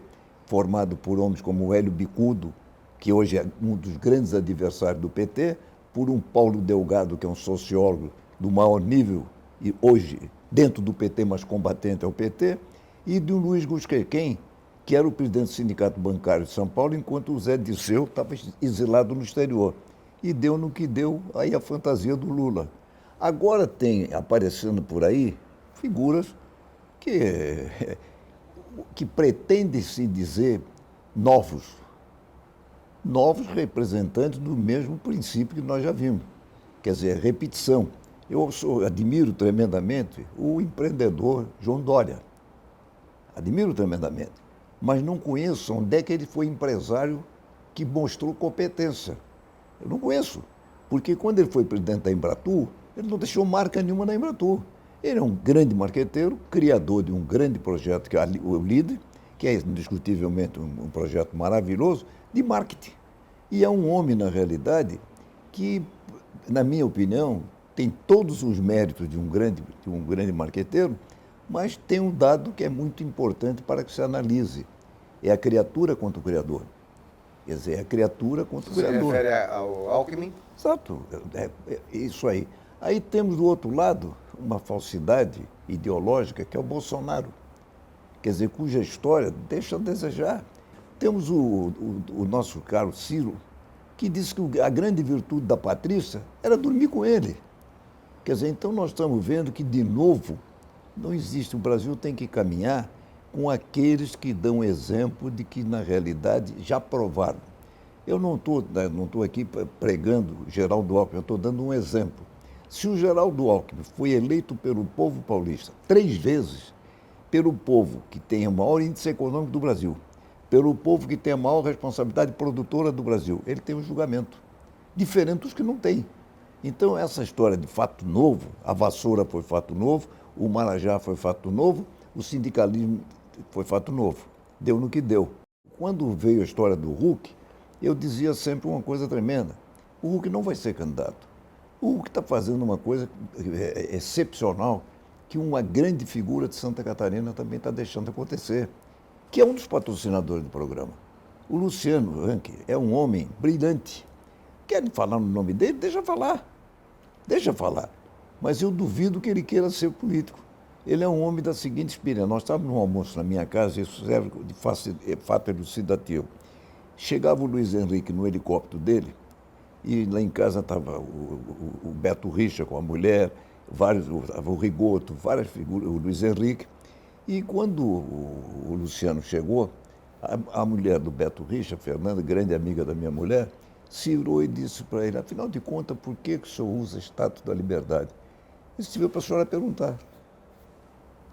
formado por homens como o Hélio Bicudo, que hoje é um dos grandes adversários do PT, por um Paulo Delgado, que é um sociólogo do maior nível, e hoje, dentro do PT, mas combatente ao PT, e de um Luiz Gusquequem, que era o presidente do Sindicato Bancário de São Paulo, enquanto o Zé Dirceu estava exilado no exterior. E deu no que deu aí a fantasia do Lula. Agora tem aparecendo por aí figuras que pretendem se dizer novos representantes do mesmo princípio que nós já vimos. Quer dizer, repetição. Eu admiro tremendamente o empreendedor João Dória. Admiro tremendamente. Mas não conheço onde é que ele foi empresário que mostrou competência. Eu não conheço. Porque quando ele foi presidente da Embratur, ele não deixou marca nenhuma na Embratur. Ele é um grande marqueteiro, criador de um grande projeto, que é o LIDER, que é indiscutivelmente um projeto maravilhoso, de marketing. E é um homem, na realidade, que, na minha opinião, tem todos os méritos de um grande marqueteiro, mas tem um dado que é muito importante para que se analise. É a criatura contra o Criador. Quer dizer, é a criatura contra o Criador. Você refere ao Alckmin? Exato, é isso aí. Aí temos do outro lado uma falsidade ideológica, que é o Bolsonaro. Quer dizer, cuja história deixa a desejar. Temos o nosso caro Ciro, que disse que a grande virtude da Patrícia era dormir com ele. Quer dizer, então nós estamos vendo que, de novo, não existe. O Brasil tem que caminhar com aqueles que dão exemplo de que, na realidade, já provaram. Eu não estou aqui pregando Geraldo Alckmin, eu estou dando um exemplo. Se o Geraldo Alckmin foi eleito pelo povo paulista 3 vezes, pelo povo que tem o maior índice econômico do Brasil, pelo povo que tem a maior responsabilidade produtora do Brasil, ele tem um julgamento, diferente dos que não têm. Então, essa história de fato novo, a vassoura foi fato novo, o Marajá foi fato novo, o sindicalismo foi fato novo. Deu no que deu. Quando veio a história do Huck, eu dizia sempre uma coisa tremenda. O Huck não vai ser candidato. O Huck está fazendo uma coisa excepcional que uma grande figura de Santa Catarina também está deixando acontecer, que é um dos patrocinadores do programa. O Luciano Ranque é um homem brilhante. Querem falar no nome dele? Deixa falar. Deixa falar. Mas eu duvido que ele queira ser político. Ele é um homem da seguinte experiência. Nós estávamos num almoço na minha casa, isso serve de fato elucidativo. Chegava o Luiz Henrique no helicóptero dele, e lá em casa estava o Beto Richa com a mulher, o Rigoto, várias figuras, o Luiz Henrique. E quando o Luciano chegou, a mulher do Beto Richa, Fernanda, grande amiga da minha mulher, se virou e disse para ele: afinal de contas, por que o senhor usa a Estátua da Liberdade? Isso veio para a senhora perguntar.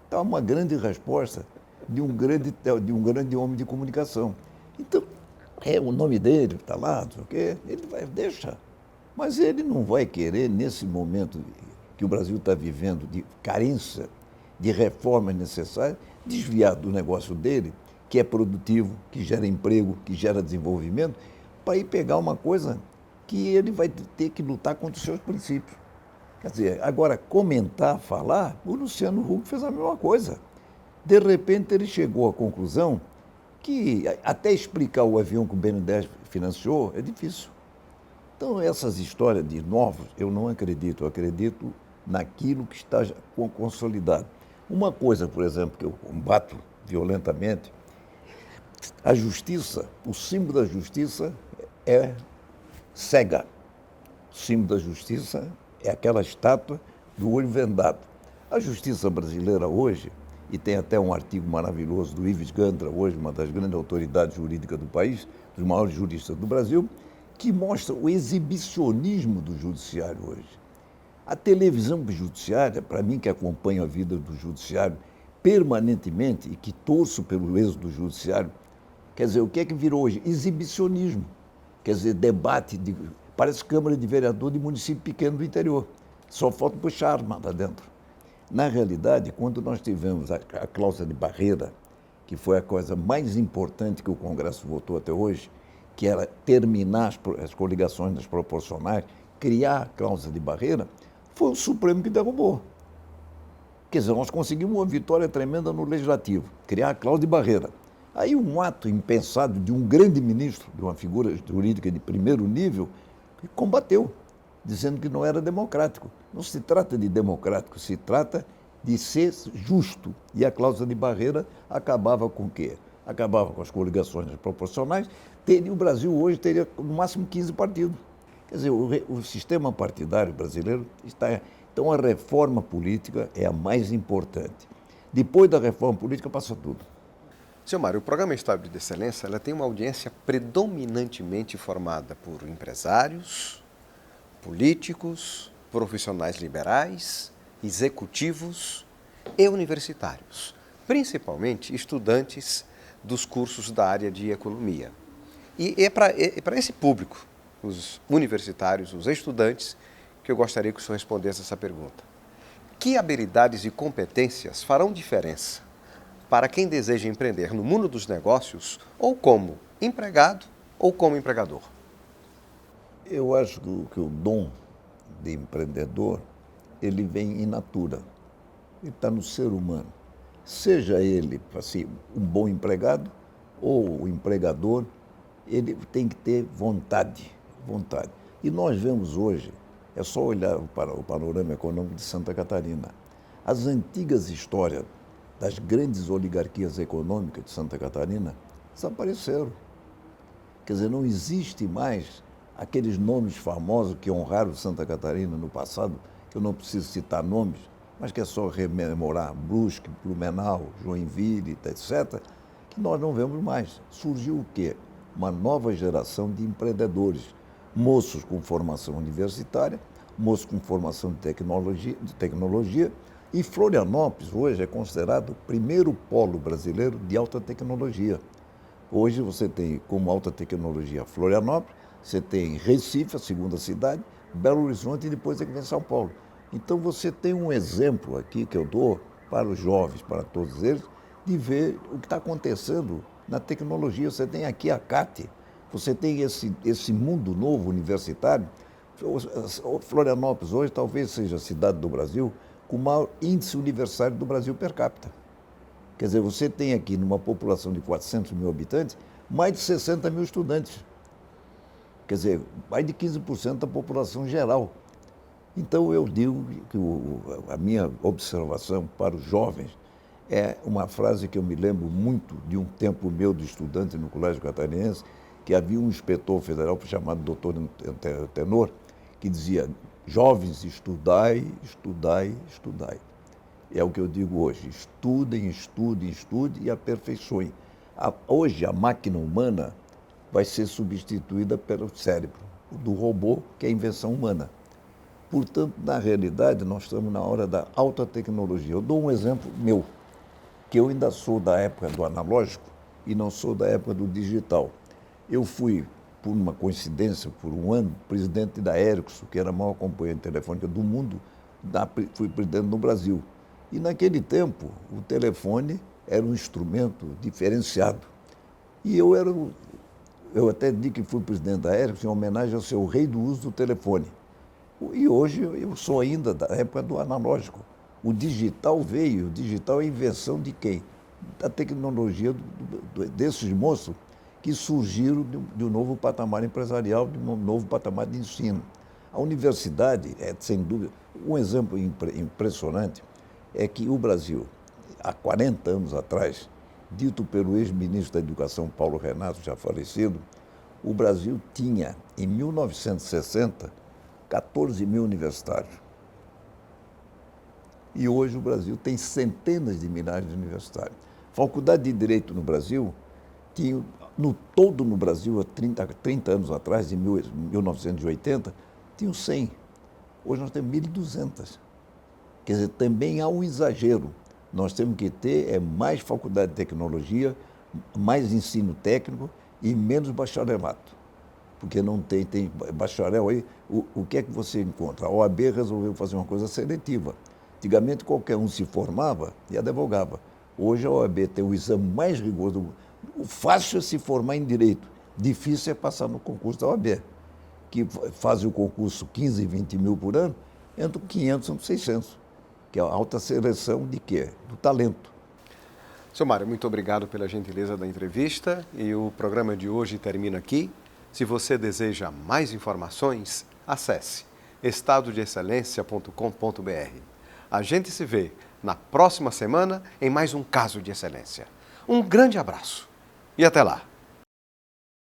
Está uma grande resposta de um grande homem de comunicação. Então, o nome dele está lá, não sei o quê, ele vai, deixa. Mas ele não vai querer, nesse momento que o Brasil está vivendo de carência de reformas necessárias, desviar do negócio dele, que é produtivo, que gera emprego, que gera desenvolvimento, para ir pegar uma coisa que ele vai ter que lutar contra os seus princípios. Quer dizer, agora, comentar, falar, o Luciano Huck fez a mesma coisa. De repente, ele chegou à conclusão que até explicar o avião que o BNDES financiou é difícil. Então, essas histórias de novos, eu não acredito. Eu acredito naquilo que está consolidado. Uma coisa, por exemplo, que eu combato violentamente, a justiça, o símbolo da justiça é cega. O símbolo da justiça é aquela estátua do olho vendado. A justiça brasileira hoje, e tem até um artigo maravilhoso do Ives Gandra, hoje uma das grandes autoridades jurídicas do país, dos maiores juristas do Brasil, que mostra o exibicionismo do judiciário hoje. A televisão judiciária, para mim que acompanho a vida do judiciário permanentemente e que torço pelo êxito do judiciário, quer dizer, o que é que virou hoje? Exibicionismo. Quer dizer, debate, parece Câmara de Vereador de município pequeno do interior. Só falta puxar arma lá dentro. Na realidade, quando nós tivemos a cláusula de barreira, que foi a coisa mais importante que o Congresso votou até hoje, que era terminar as coligações das proporcionais, criar a cláusula de barreira, foi o Supremo que derrubou. Quer dizer, nós conseguimos uma vitória tremenda no Legislativo, criar a cláusula de barreira. Aí um ato impensado de um grande ministro, de uma figura jurídica de primeiro nível, combateu, dizendo que não era democrático. Não se trata de democrático, se trata de ser justo. E a cláusula de barreira acabava com o quê? Acabava com as coligações proporcionais. O Brasil hoje teria no máximo 15 partidos. Quer dizer, o sistema partidário brasileiro está... Então, a reforma política é a mais importante. Depois da reforma política, passa tudo. Seu Mário, o programa Estado de Excelência ela tem uma audiência predominantemente formada por empresários, políticos, profissionais liberais, executivos e universitários, principalmente estudantes dos cursos da área de economia. E é para esse público, os universitários, os estudantes, que eu gostaria que o senhor respondesse essa pergunta. Que habilidades e competências farão diferença para quem deseja empreender no mundo dos negócios, ou como empregado ou como empregador? Eu acho que o dom de empreendedor, ele vem in natura, ele está no ser humano. Seja ele assim, um bom empregado ou o empregador, ele tem que ter vontade. E nós vemos hoje, é só olhar para o panorama econômico de Santa Catarina. As antigas histórias das grandes oligarquias econômicas de Santa Catarina desapareceram. Quer dizer, não existe mais aqueles nomes famosos que honraram Santa Catarina no passado, que eu não preciso citar nomes, mas que é só rememorar Brusque, Blumenau, Joinville, etc., que nós não vemos mais. Surgiu o quê? Uma nova geração de empreendedores, moços com formação universitária, moços com formação de tecnologia, e Florianópolis hoje é considerado o primeiro polo brasileiro de alta tecnologia. Hoje você tem como alta tecnologia Florianópolis, você tem Recife, a segunda cidade, Belo Horizonte e depois é que vem São Paulo. Então você tem um exemplo aqui que eu dou para os jovens, para todos eles, de ver o que está acontecendo na tecnologia. Você tem aqui a CAT, você tem esse mundo novo universitário. Florianópolis hoje talvez seja a cidade do Brasil com o maior índice universitário do Brasil per capita. Quer dizer, você tem aqui, numa população de 400 mil habitantes, mais de 60 mil estudantes. Quer dizer, mais de 15% da população geral. Então, eu digo que a minha observação para os jovens é uma frase que eu me lembro muito de um tempo meu de estudante no Colégio Catarinense, que havia um inspetor federal chamado doutor Tenor, que dizia: jovens, estudai, estudai, estudai. É o que eu digo hoje: estudem, estudem, estudem e aperfeiçoem. Hoje, a máquina humana vai ser substituída pelo cérebro do robô, que é a invenção humana. Portanto, na realidade, nós estamos na hora da alta tecnologia. Eu dou um exemplo meu, que eu ainda sou da época do analógico e não sou da época do digital. Eu fui, por uma coincidência, por um ano, presidente da Ericsson, que era a maior companhia telefônica do mundo, fui presidente no Brasil. E naquele tempo, o telefone era um instrumento diferenciado. E eu até digo que fui presidente da Ericsson em homenagem ao seu rei do uso do telefone. E hoje eu sou ainda da época do analógico. O digital veio, o digital é a invenção de quem? Da tecnologia desses monstros que surgiram de um novo patamar empresarial, de um novo patamar de ensino. A universidade é, sem dúvida, um exemplo impressionante é que o Brasil, há 40 anos atrás, dito pelo ex-ministro da Educação, Paulo Renato, já falecido, o Brasil tinha, em 1960, 14 mil universitários. E hoje o Brasil tem centenas de milhares de universitários. Faculdade de Direito no Brasil, tinha, todo no Brasil, há 30 anos atrás, em 1980, tinham 100. Hoje nós temos 1.200. Quer dizer, também há um exagero. Nós temos que ter mais faculdade de tecnologia, mais ensino técnico e menos bacharelato. Porque não tem bacharel aí, o que é que você encontra? A OAB resolveu fazer uma coisa seletiva. Antigamente qualquer um se formava e advogava. Hoje a OAB tem o exame mais rigoroso. O fácil é se formar em direito, difícil é passar no concurso da OAB, que faz o concurso 15, 20 mil por ano, entram 500, são 600, que é a alta seleção de quê? Do talento. Seu Mário, muito obrigado pela gentileza da entrevista e o programa de hoje termina aqui. Se você deseja mais informações, acesse estadodeexcelência.com.br. A gente se vê na próxima semana em mais um Caso de Excelência. Um grande abraço e até lá!